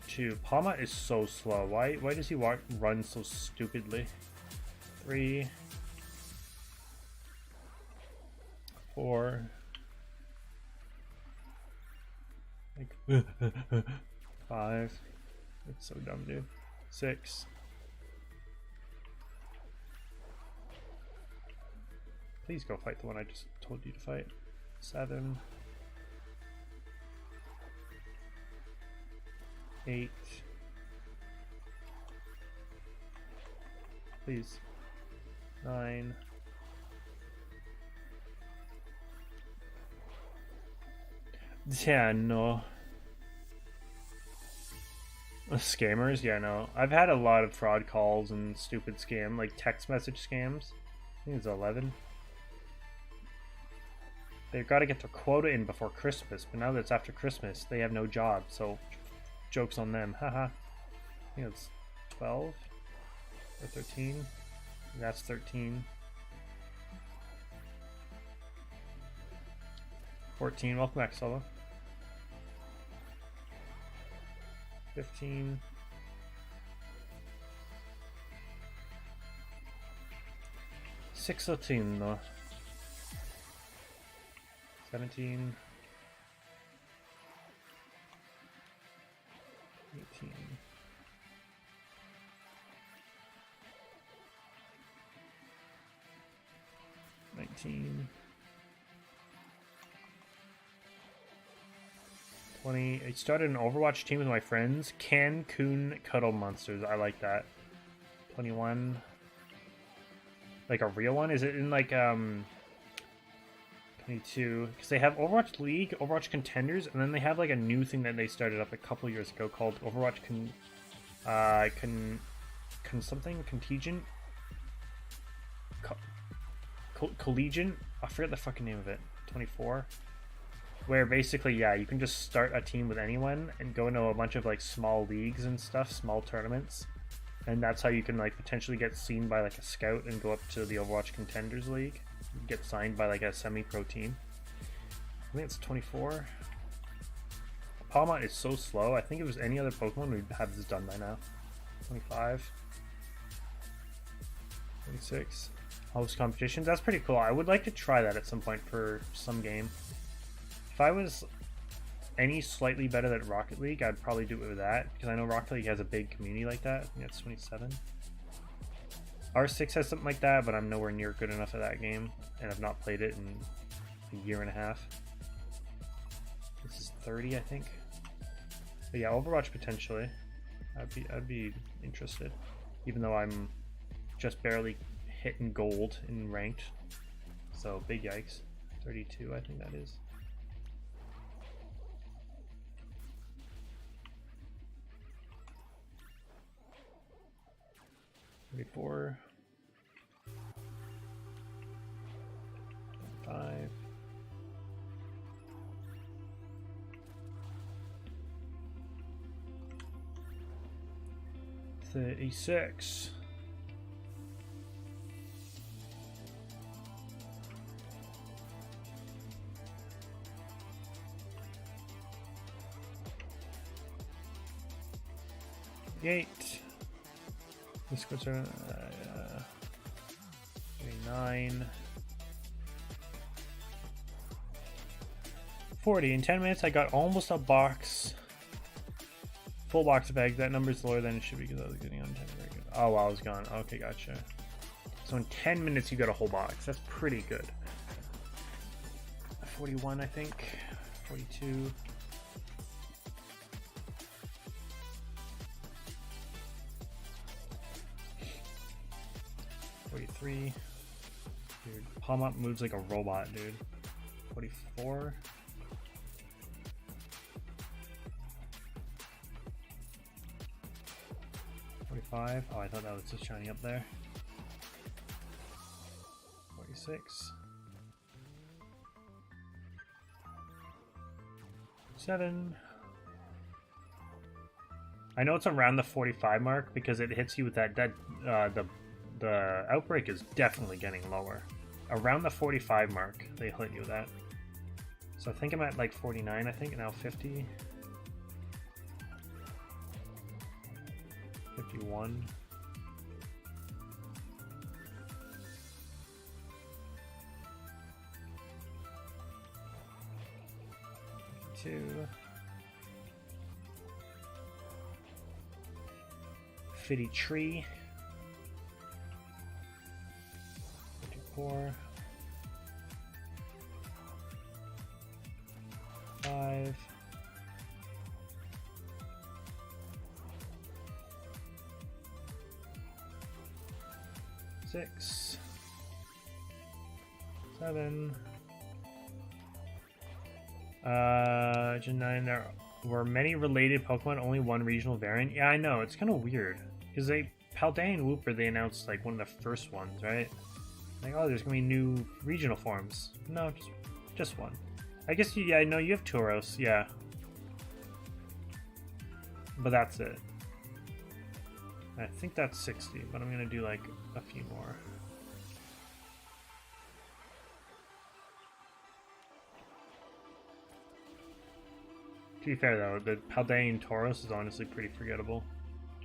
2. Palma is so slow. Why does he run so stupidly? 3. 4. Like 5. It's so dumb, dude. 6. Please go fight the one I just told you to fight. 7. 8. Please. 9. 10. No. Scammers? Yeah, no. I've had a lot of fraud calls and stupid scam, like text message scams. I think it's 11. They've got to get their quota in before Christmas, but now that it's after Christmas, they have no job, so joke's on them. Haha. I think it's 12 or 13. That's 13. 14. Welcome back, Solo. 15. 16. 17. 18. 19. 20. I started an Overwatch team with my friends. Cancun Cuddle Monsters. I like that. 21. Like a real one? Is it in like 22? Because they have Overwatch League, Overwatch Contenders, and then they have like a new thing that they started up a couple years ago called Overwatch Contingent? Collegiant? I forget the fucking name of it. 24. Where basically, yeah, you can just start a team with anyone and go into a bunch of like small leagues and stuff, small tournaments. And that's how you can like potentially get seen by like a scout and go up to the Overwatch Contenders League. Get signed by like a semi-pro team. I think it's 24. Palmont is so slow. I think if it was any other Pokemon, we'd have this done by now. 25. 26. Host competitions. That's pretty cool. I would like to try that at some point for some game. If I was any slightly better than Rocket League, I'd probably do it with that, because I know Rocket League has a big community like that. I think that's 27. R6 has something like that, but I'm nowhere near good enough at that game, and I've not played it in a year and a half. This is 30, I think. But yeah, Overwatch potentially. I'd be interested, even though I'm just barely hitting gold in ranked. So big yikes. 32, I think that is. 34. 5. 36. 48. This goes 39. 40. In 10 minutes, I got almost a box. Full box of eggs. That number's lower than it should be because I was getting on 10. Very good. Oh, wow, I was gone. Okay, gotcha. So in 10 minutes, you got a whole box. That's pretty good. 41, I think. 42. Dude, palm up moves like a robot, dude. 44. 45. Oh, I thought that was just shining up there. 46. 7. I know it's around the 45 mark because it hits you with that the outbreak is definitely getting lower. Around the 45 mark, they hit you with that. So I think I'm at like 49, I think, now 50. 51. 52. 53. 54. 5. 6. 7. Gen 9. There were many related Pokemon, only one regional variant. Yeah, I know, it's kind of weird because Paldean and Wooper, they announced like one of the first ones, right? Like, oh, there's gonna be new regional forms. No, just one. I guess yeah, I know you have Tauros, yeah, but that's it. I think that's 60, but I'm gonna do like a few more. To be fair though, the Paldean Tauros is honestly pretty forgettable,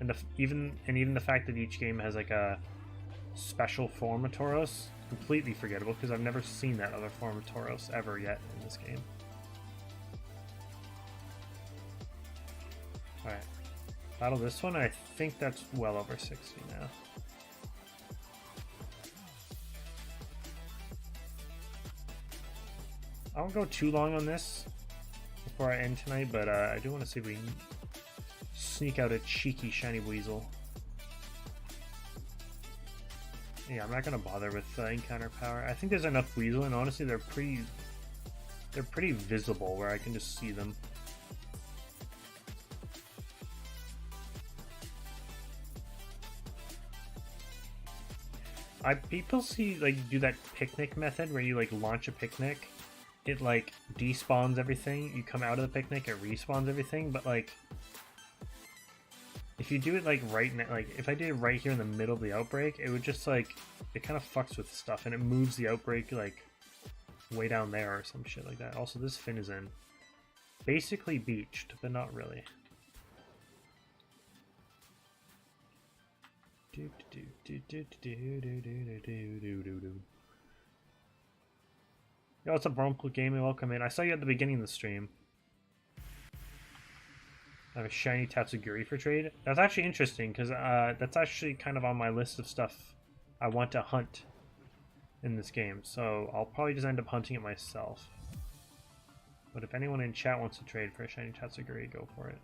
and even the fact that each game has like a special form of Tauros, completely forgettable because I've never seen that other form of Tauros ever yet in this game. Alright, battle this one. I think that's well over 60 now. I won't go too long on this before I end tonight, but I do want to see if we can sneak out a cheeky shiny Weasel. Yeah, I'm not gonna bother with encounter power. I think there's enough Weasel, and honestly, they're pretty visible where I can just see them. People see like do that picnic method where you like launch a picnic, it like despawns everything. You come out of the picnic, it respawns everything, but like if you do it like right now, like if I did it right here in the middle of the outbreak, it would just like, it kind of fucks with stuff and it moves the outbreak like way down there or some shit like that. Also, this fin is in basically beached, but not really. Yo, what's up, Bronco Gaming? Welcome in. I saw you at the beginning of the stream. I have a shiny Tatsugiri for trade. That's actually interesting because that's actually kind of on my list of stuff I want to hunt in this game. So I'll probably just end up hunting it myself. But if anyone in chat wants to trade for a shiny Tatsugiri, go for it.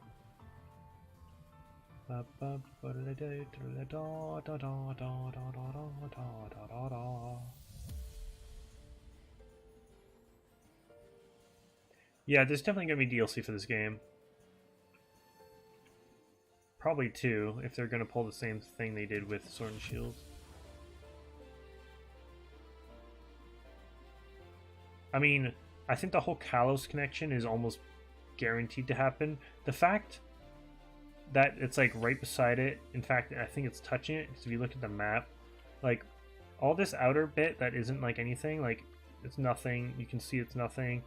Yeah, there's definitely going to be DLC for this game. Probably 2, if they're going to pull the same thing they did with Sword and Shield. I mean, I think the whole Kalos connection is almost guaranteed to happen. The fact that it's like right beside it, in fact, I think it's touching it, because if you look at the map, like, all this outer bit that isn't like anything, like, it's nothing, you can see it's nothing.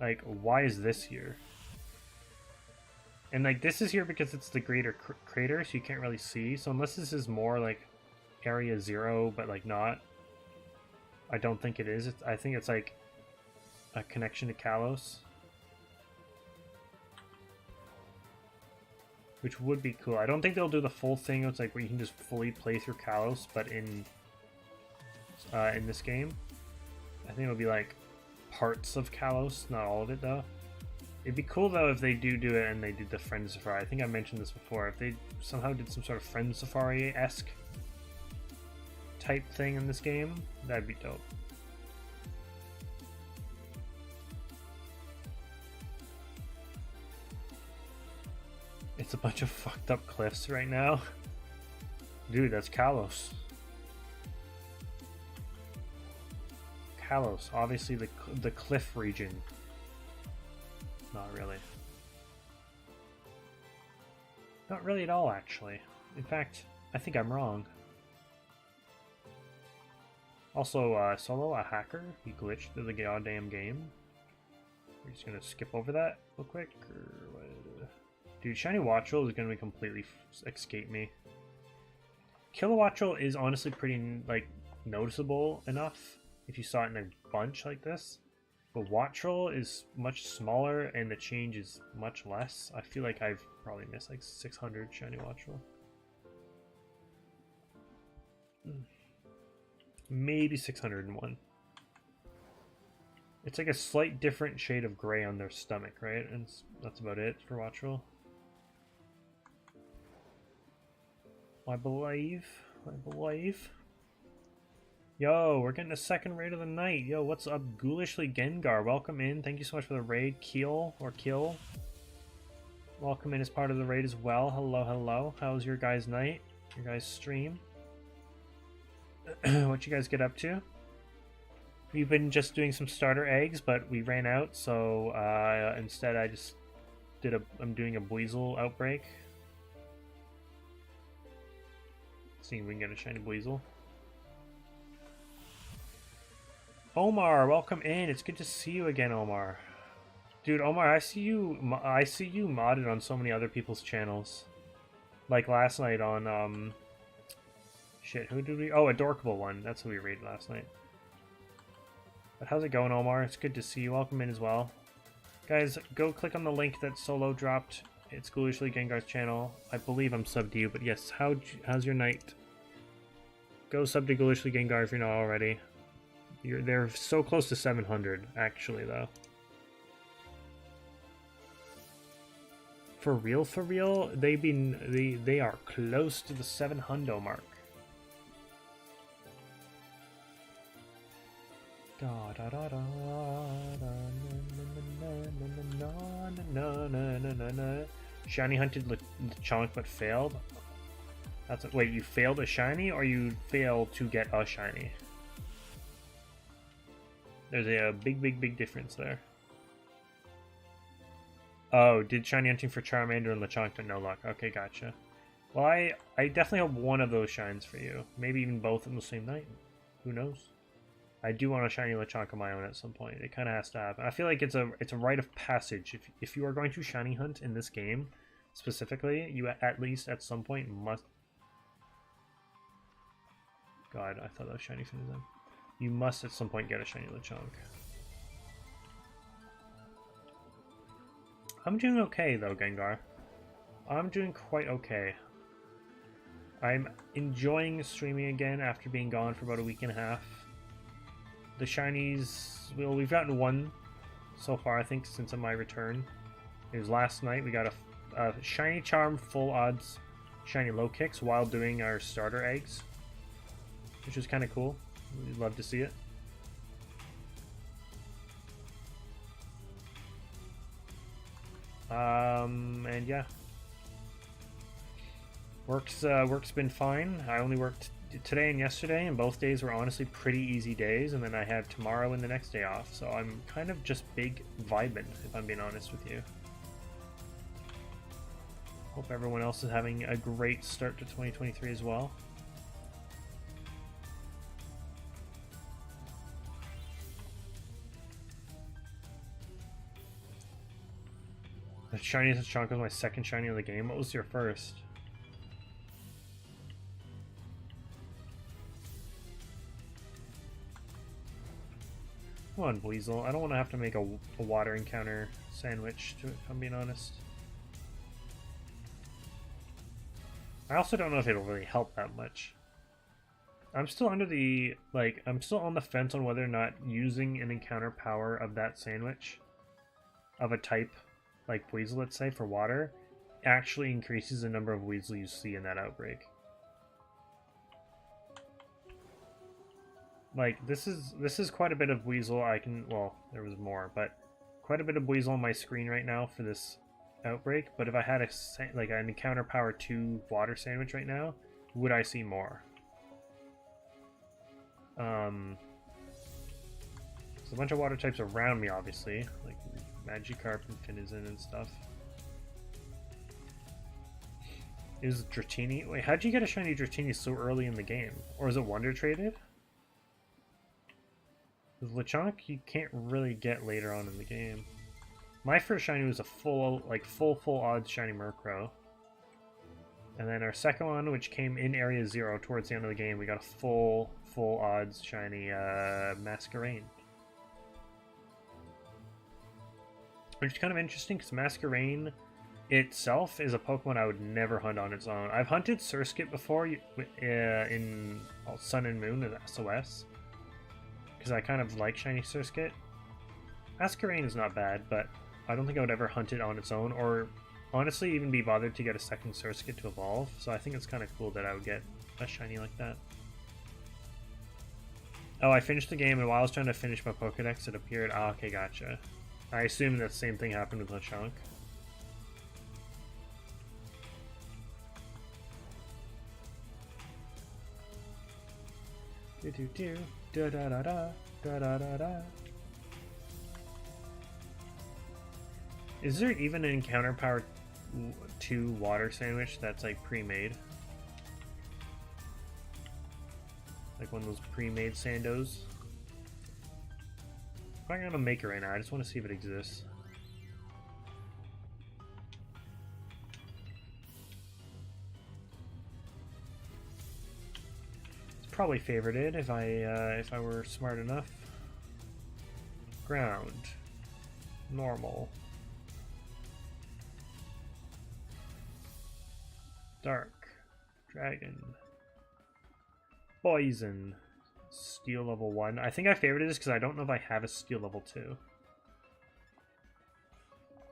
Like, why is this here? And like this is here because it's the greater crater, so you can't really see. So unless this is more like area 0, but like not, I don't think it is. I think it's like a connection to Kalos, which would be cool. I don't think they'll do the full thing. It's like where you can just fully play through Kalos, but in this game, I think it'll be like parts of Kalos, not all of it though. It'd be cool though if they do it and they did the Friend Safari. I think I mentioned this before. If they somehow did some sort of Friend Safari-esque type thing in this game, that'd be dope. It's a bunch of fucked up cliffs right now. Dude, that's Kalos. Kalos, obviously the cliff region. Not really. Not really at all, actually. In fact, I think I'm wrong. Also, Solo, a hacker, he glitched through the goddamn game. We're just gonna skip over that real quick. Dude, Shiny Watchel is gonna be completely escape me. Kilowattrel is honestly pretty, like, noticeable enough if you saw it in a bunch like this. But Watchel is much smaller and the change is much less. I feel like I've probably missed like 600 Shiny Watchel. Maybe 601. It's like a slight different shade of gray on their stomach, right? And that's about it for Watchel. I believe. Yo, we're getting a second raid of the night. Yo, what's up, Ghoulishly Gengar? Welcome in. Thank you so much for the raid. Kill. Welcome in as part of the raid as well. Hello. How's your guys' night? Your guys' stream? What you guys get up to? We've been just doing some starter eggs, but we ran out, so instead I just I'm doing a Buizel outbreak. See if we can get a shiny Buizel. Omar, welcome in. It's good to see you again, Omar. Dude, Omar, I see you modded on so many other people's channels. Like last night on shit, who did we? Oh, Adorkable one. That's who we raided last night. But how's it going, Omar? It's good to see you. Welcome in as well. Guys, go click on the link that Solo dropped. It's Ghoulishly Gengar's channel. I believe I'm subbed to you, but yes, how's your night? Go sub to Ghoulishly Gengar if you're not already. They're so close to 700, actually, though. For real, they are close to the 700 mark. Shiny hunted Lechonk but failed. Wait, you failed a shiny, or you failed to get a shiny? There's a big difference there. Oh, did shiny hunting for Charmander and Lechonk, but no luck. Okay, gotcha. Well, I definitely hope one of those shines for you. Maybe even both in the same night. Who knows? I do want a shiny Lechonk of my own at some point. It kind of has to happen. I feel like it's a rite of passage. If you are going to shiny hunt in this game, specifically, you at least at some point must... God, I thought that was shiny for them. You must at some point get a shiny Lechonk. I'm doing okay though, Gengar. I'm doing quite okay. I'm enjoying streaming again after being gone for about a week and a half. The shinies, well, we've gotten one so far, I think, since my return. It was last night. We got a shiny charm, full odds, shiny low kicks while doing our starter eggs, which was kind of cool. We'd love to see it. And yeah, work's been fine. I only worked today and yesterday, and both days were honestly pretty easy days, and then I have tomorrow and the next day off, so I'm kind of just big vibing, if I'm being honest with you. Hope everyone else is having a great start to 2023 as well. The shiniest chunk was my second shiny of the game. What was your first? Come on, Weasel. I don't want to have to make a water encounter sandwich, if I'm being honest. I also don't know if it'll really help that much. I'm still under the, like, I'm still on the fence on whether or not using an encounter power of that sandwich, of a type, like Weasel, let's say, for water, actually increases the number of Weasel you see in that outbreak. Like, this is quite a bit of Weasel. Well, there was more, but quite a bit of Weasel on my screen right now for this outbreak. But if I had like an encounter power 2 water sandwich right now, would I see more? There's a bunch of water types around me, obviously, like Magikarp and Finizen and stuff. Is Dratini... Wait, how'd you get a shiny Dratini so early in the game? Or is it Wonder Traded? With Lechonk, you can't really get later on in the game. My first shiny was a full odds shiny Murkrow. And then our second one, which came in Area 0 towards the end of the game, we got a full odds shiny Masquerain. Which is kind of interesting, because Masquerain itself is a Pokemon I would never hunt on its own. I've hunted Surskit before in Sun and Moon and SOS, because I kind of like shiny Surskit. Masquerain is not bad, but I don't think I would ever hunt it on its own, or honestly even be bothered to get a second Surskit to evolve, so I think it's kind of cool that I would get a shiny like that. Oh, I finished the game, and while I was trying to finish my Pokedex, it appeared. Ah, okay, gotcha. I assume that same thing happened with Lechonk. Do do do da da da da da da da da. Is there even an encounter power 2 water sandwich that's like pre-made? Like one of those pre-made Sandos? I'm not gonna make it right now, I just want to see if it exists. It's probably favorited if I were smart enough. Ground. Normal. Dark. Dragon. Poison. Steel level 1. I think I favorited this because I don't know if I have a steel level 2.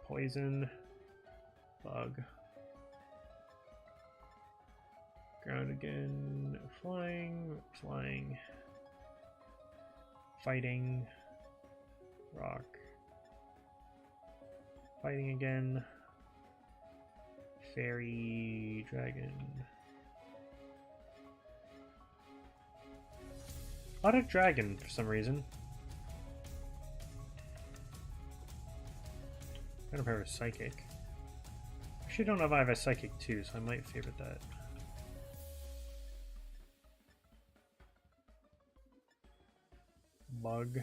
Poison. Bug. Ground again. Flying. Flying. Fighting. Rock. Fighting again. Fairy. Dragon. A lot of dragon for some reason. I don't have a psychic. Actually, don't know if I have a psychic too, so I might favorite that. Bug.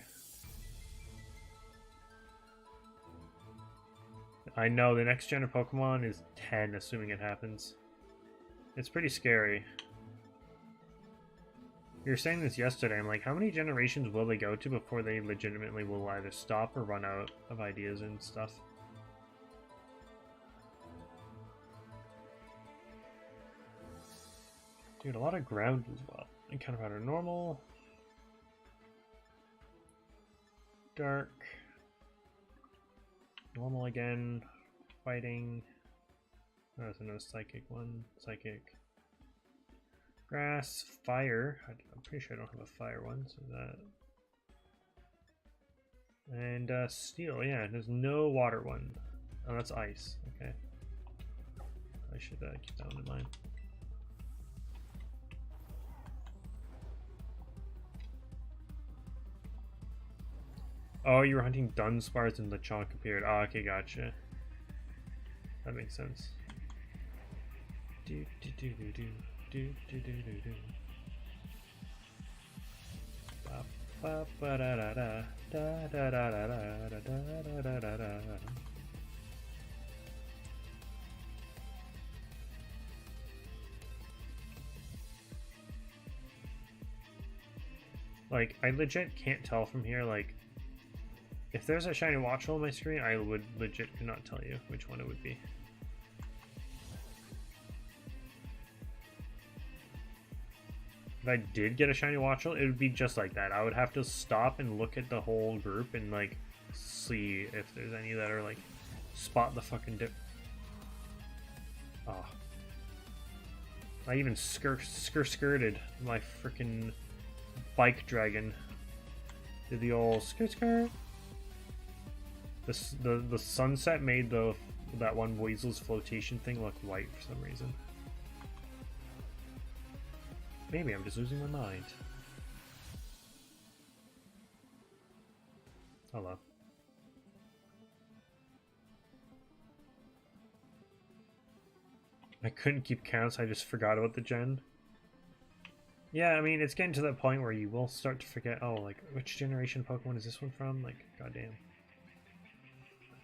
I know the next gen of Pokemon is 10, assuming it happens. It's pretty scary. You were saying this yesterday, I'm like, how many generations will they go to before they legitimately will either stop or run out of ideas and stuff? Dude, a lot of ground as well. Encounter pattern normal. Dark. Normal again. Fighting. Oh, there's another psychic one. Psychic. Grass, fire. I'm pretty sure I don't have a fire one, so that. And steel, yeah, there's no water one. Oh, that's ice. Okay. I should keep that one in mind. Oh, you were hunting Dunsparce and Lechonk appeared. Oh, okay, gotcha. That makes sense. Do do do do do. Do do do do do. Ba ba ba da da da da da da da da da da da da da. Like, I legit can't tell from here, like, if there's a shiny Watchel on my screen, I would legit not tell you which one it would be. If I did get a shiny Watchel, it would be just like that. I would have to stop and look at the whole group and, like, see if there's any that are, like, spot the fucking dip. Oh. I even skirted my freaking bike dragon. Did the old skirt. The sunset made that one Weasel's flotation thing look white for some reason. Maybe I'm just losing my mind. Hello. I couldn't keep count, so I just forgot about the gen. Yeah, I mean, it's getting to that point where you will start to forget, oh, like, which generation Pokemon is this one from? Like, goddamn.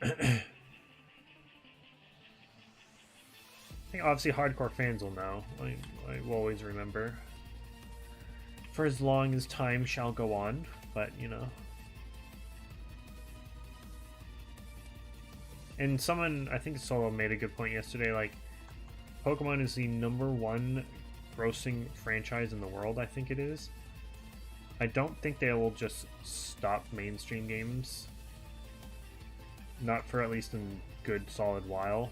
I think obviously hardcore fans will know. I will always remember. For as long as time shall go on, but, you know. And someone, I think Solo made a good point yesterday, like, Pokemon is the #1 grossing franchise in the world, I think it is. I don't think they will just stop mainstream games. Not for at least a good solid while.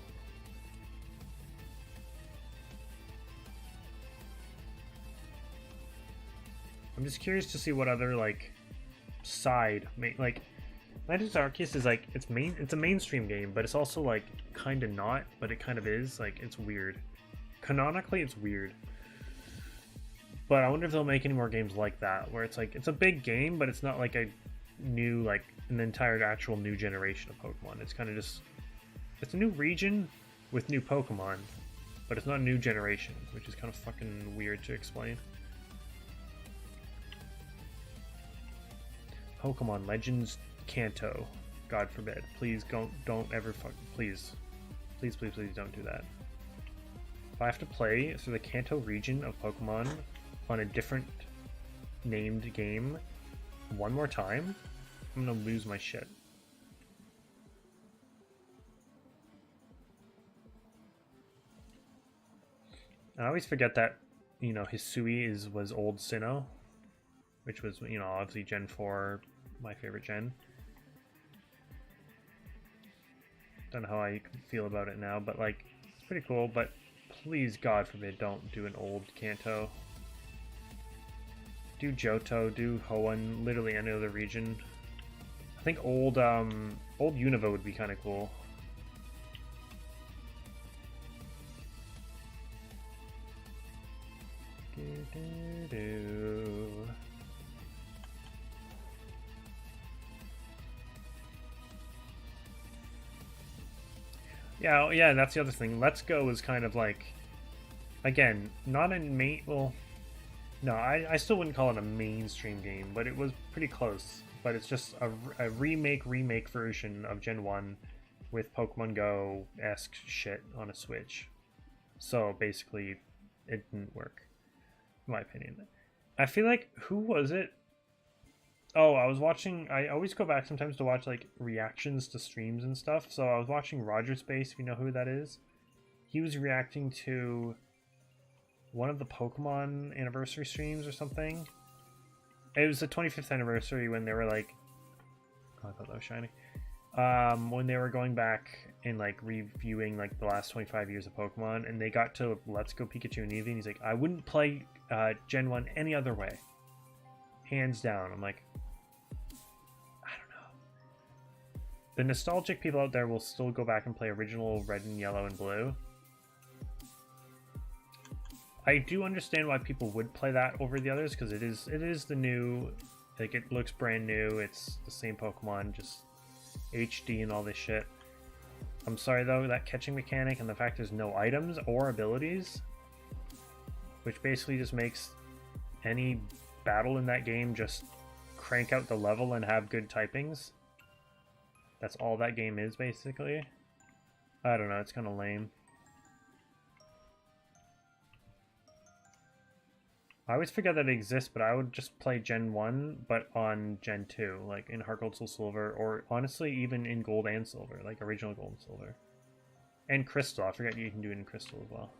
I'm just curious to see what other, like, side, like, Legends Arceus is, like, it's a mainstream game, but it's also, like, kind of not, but it kind of is. Like, it's weird. Canonically, it's weird. But I wonder if they'll make any more games like that, where it's, like, it's a big game, but it's not, like, a new, like, an entire actual new generation of Pokemon. It's kind of just, it's a new region with new Pokemon, but it's not a new generation, which is kind of fucking weird to explain. Pokemon Legends Kanto. God forbid. Please don't ever please don't do that. If I have to play through the Kanto region of Pokemon on a different named game one more time, I'm gonna lose my shit. I always forget that, you know, Hisui was old Sinnoh, which was, you know, obviously Gen 4, my favorite gen. Don't know how I feel about it now, but, like, it's pretty cool, but please, God forbid, don't do an old Kanto. Do Johto, do Hoenn, literally any other region. I think old Unova would be kind of cool. Yeah, that's the other thing. Let's Go is kind of like, again, not a main. Well, no, I still wouldn't call it a mainstream game, but it was pretty close. But it's just a remake version of Gen 1 with Pokemon Go-esque shit on a Switch. So basically, it didn't work, in my opinion. I feel like, who was it? Oh, I was watching, I always go back sometimes to watch, like, reactions to streams and stuff. So I was watching Roger Space, if you know who that is. He was reacting to one of the Pokemon anniversary streams or something. It was the 25th anniversary when they were, like, oh, I thought that was shiny. When they were going back and, like, reviewing, like, the last 25 years of Pokemon, and they got to Let's Go Pikachu and Eevee, and he's like, I wouldn't play Gen 1 any other way. Hands down. I'm like, I don't know. The nostalgic people out there will still go back and play original Red and Yellow and Blue. I do understand why people would play that over the others, because it is the new, like, it looks brand new, it's the same Pokemon, just HD and all this shit. I'm sorry though, that catching mechanic and the fact there's no items or abilities, which basically just makes any battle in that game just crank out the level and have good typings. That's all that game is, basically. I don't know, it's kind of lame. I always forget that it exists, but I would just play Gen 1, but on Gen 2, like in Heart Gold Soul Silver, or honestly even in Gold and Silver, like original Gold and Silver. And Crystal, I forget you can do it in Crystal as well.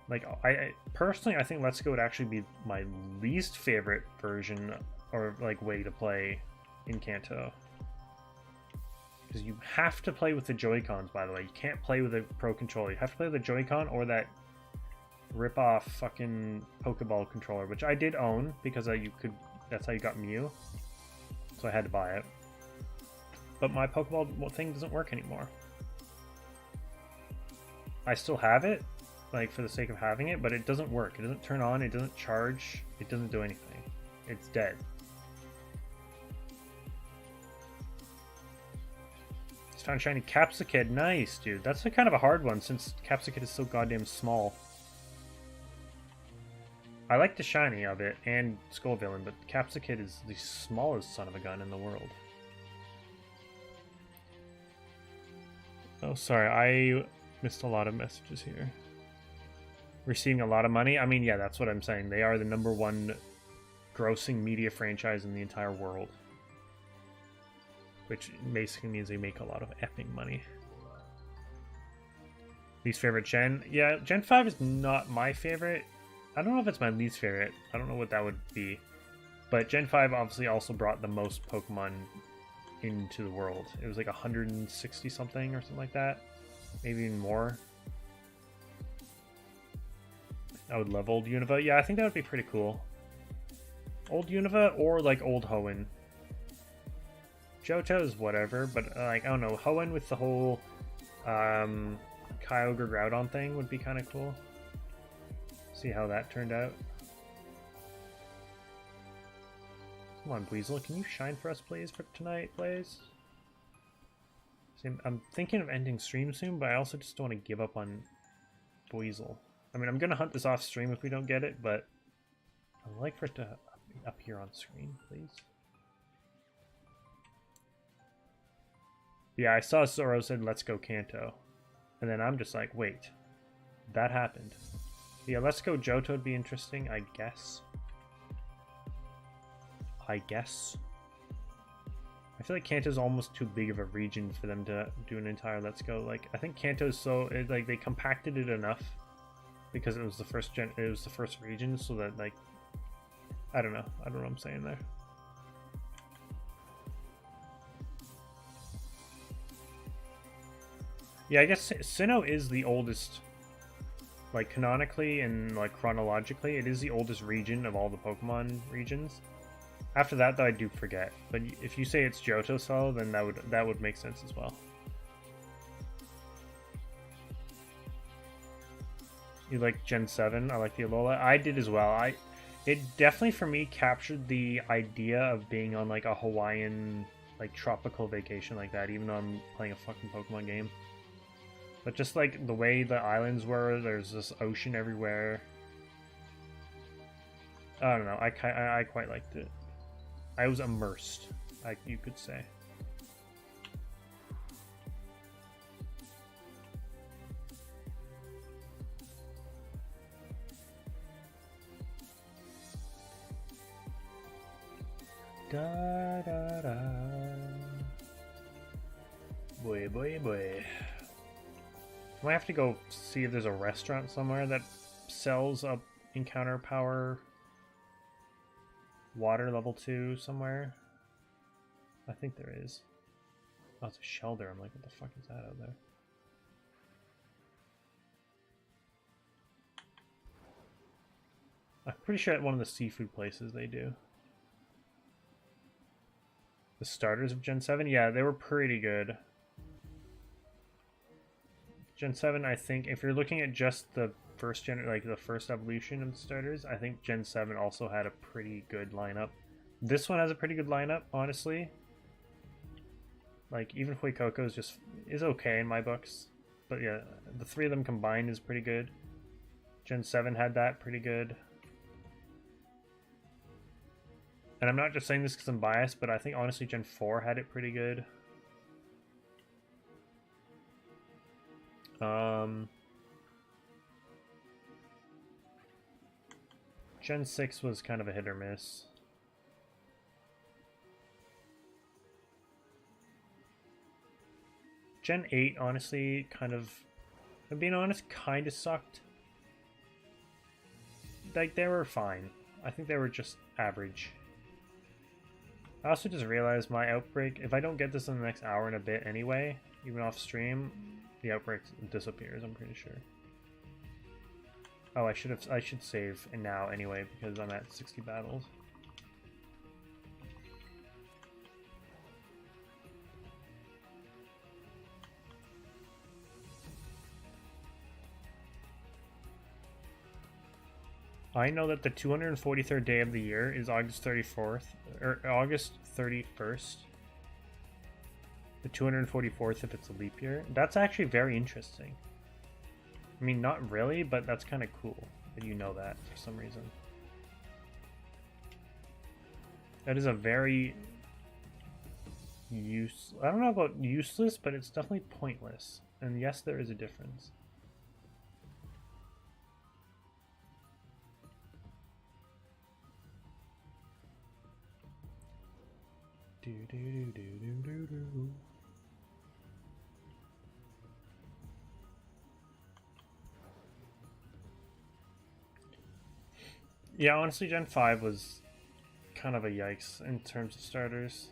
Like, I personally, I think Let's Go would actually be my least favorite version, or like way to play in Kanto. Because you have to play with the Joy-Cons, by the way. You can't play with a Pro Controller. You have to play with the Joy-Con or that rip-off fucking Pokeball controller, which I did own because you could. That's how you got Mew. So I had to buy it. But my Pokeball thing doesn't work anymore. I still have it, like for the sake of having it, but it doesn't work. It doesn't turn on. It doesn't charge. It doesn't do anything. It's dead. Found shiny Capsicid. Nice, dude. That's kind of a hard one since Capsicid is so goddamn small. I like the shiny of it and Skull Villain, but Capsicid is the smallest son of a gun in the world. Oh, sorry. I missed a lot of messages here. Receiving a lot of money? I mean, yeah, that's what I'm saying. They are the #1 grossing media franchise in the entire world. Which basically means they make a lot of effing money. Least favorite gen? Yeah, Gen 5 is not my favorite. I don't know if it's my least favorite. I don't know what that would be. But Gen 5 obviously also brought the most Pokemon into the world. It was like 160 something or something like that. Maybe even more. I would love old Unova. Yeah, I think that would be pretty cool. Old Unova or like old Hoenn. Johto's whatever, but like I don't know, Hoenn with the whole Kyogre Groudon thing would be kind of cool. See how that turned out. Come on, Weasel, can you shine for us, please, for tonight, please? See, I'm thinking of ending stream soon, but I also just don't want to give up on Weasel. I mean, I'm gonna hunt this off stream if we don't get it, but I'd like for it to appear on screen, please. Yeah, I saw Zoro said, let's go Kanto. And then I'm just like, wait. That happened. Yeah, let's go Johto would be interesting, I guess. I feel like Kanto's almost too big of a region for them to do an entire let's go. Like, I think Kanto's so... like, they compacted it enough. Because it was the first region, so that, like... I don't know what I'm saying there. Yeah, I guess Sinnoh is the oldest, like canonically and like chronologically, it is the oldest region of all the Pokemon regions. After that, though, I do forget. But if you say it's Johto Cell, then that would make sense as well. You like Gen 7? I like the Alola. I did as well. It definitely for me captured the idea of being on like a Hawaiian like tropical vacation like that, even though I'm playing a fucking Pokemon game. But just like the way the islands were, there's this ocean everywhere. I don't know. I quite liked it. I was immersed, like you could say. Da da da. Boy, boy, boy. I might have to go see if there's a restaurant somewhere that sells a encounter power water level 2 somewhere. I think there is. Oh, it's a shelter. I'm like, what the fuck is that out there? I'm pretty sure at one of the seafood places they do. The starters of Gen 7? Yeah, they were pretty good. Gen 7, I think, if you're looking at just the first gen, like the first evolution of the starters, I think Gen 7 also had a pretty good lineup. This one has a pretty good lineup, honestly. Like, even Fuecoco is okay in my books. But yeah, the three of them combined is pretty good. Gen 7 had that pretty good. And I'm not just saying this because I'm biased, but I think honestly Gen 4 had it pretty good. Gen 6 was kind of a hit or miss. Gen 8, honestly, kind of, if I'm being honest, kind of sucked. Like, they were fine. I think they were just average. I also just realized my outbreak, if I don't get this in the next hour and a bit anyway, even off stream, the outbreak disappears, I'm pretty sure. Oh, I should save now anyway because I'm at 60 battles. I know that the 243rd day of the year is August 34th, or August 31st. The 244th if it's a leap year. That's actually very interesting. I mean, not really, but that's kind of cool that you know that for some reason. That is a very I don't know about useless, but it's definitely pointless. And yes, there is a difference. Do do do do do do do. Yeah, honestly, Gen 5 was kind of a yikes in terms of starters.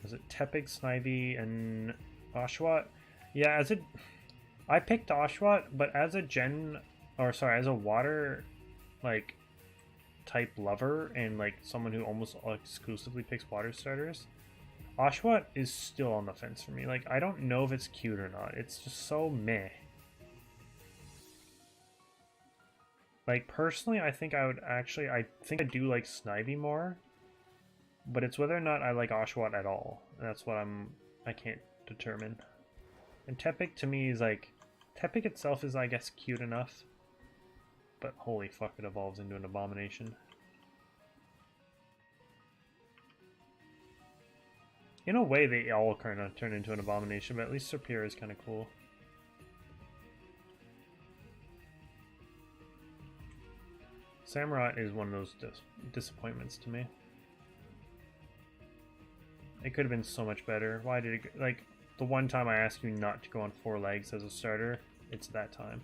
Was it Tepig, Snivy, and Oshawott? Yeah, I picked Oshawott, but as a as a water, like, type lover and, like, someone who almost exclusively picks water starters, Oshawott is still on the fence for me. Like, I don't know if it's cute or not. It's just so meh. Like, personally, I think I think I do like Snivy more, but it's whether or not I like Oshawott at all. That's what I can't determine. And Tepig to me is like, Tepig itself is, I guess, cute enough, but holy fuck, it evolves into an abomination. In a way, they all kind of turn into an abomination, but at least Serpira is kind of cool. Samurott is one of those disappointments to me. It could have been so much better. Why did it... Like, the one time I asked you not to go on 4 legs as a starter, it's that time.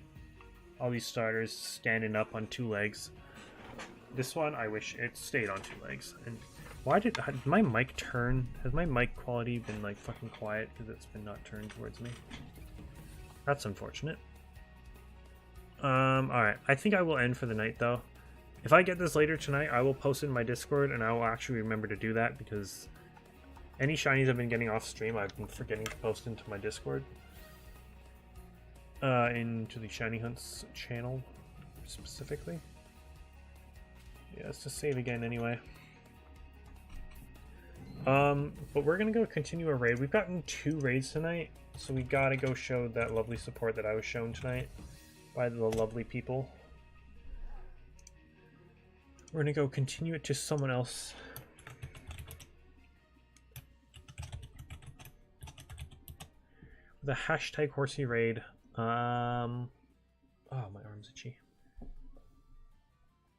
All these starters standing up on 2 legs. This one, I wish it stayed on 2 legs. And why did my mic turn? Has my mic quality been, like, fucking quiet because it's been not turned towards me? That's unfortunate. Alright. I think I will end for the night, though. If I get this later tonight, I will post it in my Discord, and I will actually remember to do that, because any shinies I've been getting off stream, I've been forgetting to post into my Discord. Into the Shiny Hunts channel, specifically. Yeah, let's just save again anyway. But we're gonna go continue a raid. We've gotten 2 raids tonight, so we gotta go show that lovely support that I was shown tonight by the lovely people. We're gonna go continue it to someone else. The hashtag horsey raid. Oh, my arm's itchy.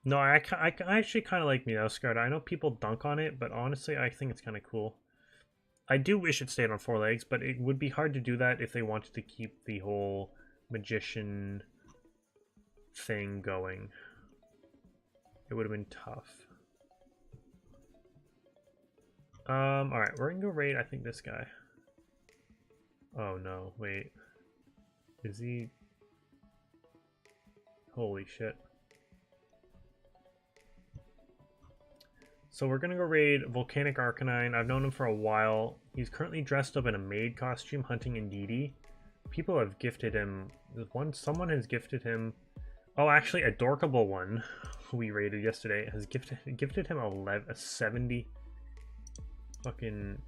No, I actually kind of like Meowscarada. I know people dunk on it, but honestly, I think it's kind of cool. I do wish it stayed on 4 legs, but it would be hard to do that if they wanted to keep the whole magician thing going. It would have been tough. Alright, we're gonna go raid, I think, this guy. Oh no, wait. Is he... Holy shit. So we're gonna go raid Volcanic Arcanine. I've known him for a while. He's currently dressed up in a maid costume hunting Indeedee. People have gifted him... Someone has gifted him... Oh, actually, a Dorkable one, who we raided yesterday, has gifted him 70 fucking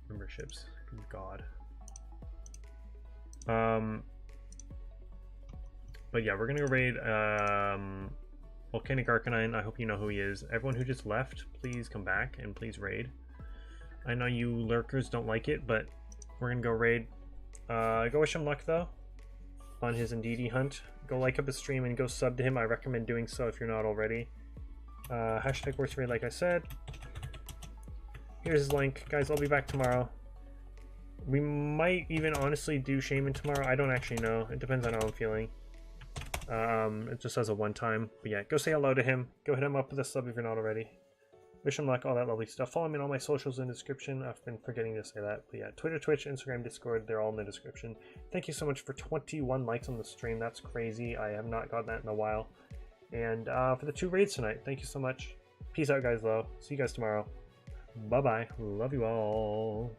memberships. Good God. But yeah, we're gonna go raid Volcanic Arcanine. I hope you know who he is. Everyone who just left, please come back and please raid. I know you lurkers don't like it, but we're gonna go raid. Go wish him luck though on his Indeedee hunt. Go like up his stream and go sub to him. I recommend doing so if you're not already. Hashtag worst raid, like I said. Here's his link. Guys, I'll be back tomorrow. We might even honestly do Shaman tomorrow. I don't actually know. It depends on how I'm feeling. It just as a one-time. But yeah, go say hello to him. Go hit him up with a sub if you're not already. Wish him luck, all that lovely stuff. Follow me on all my socials in the description. I've been forgetting to say that. But yeah, Twitter, Twitch, Instagram, Discord, they're all in the description. Thank you so much for 21 likes on the stream. That's crazy. I have not gotten that in a while. And for the 2 raids tonight, thank you so much. Peace out, guys, though. See you guys tomorrow. Bye-bye. Love you all.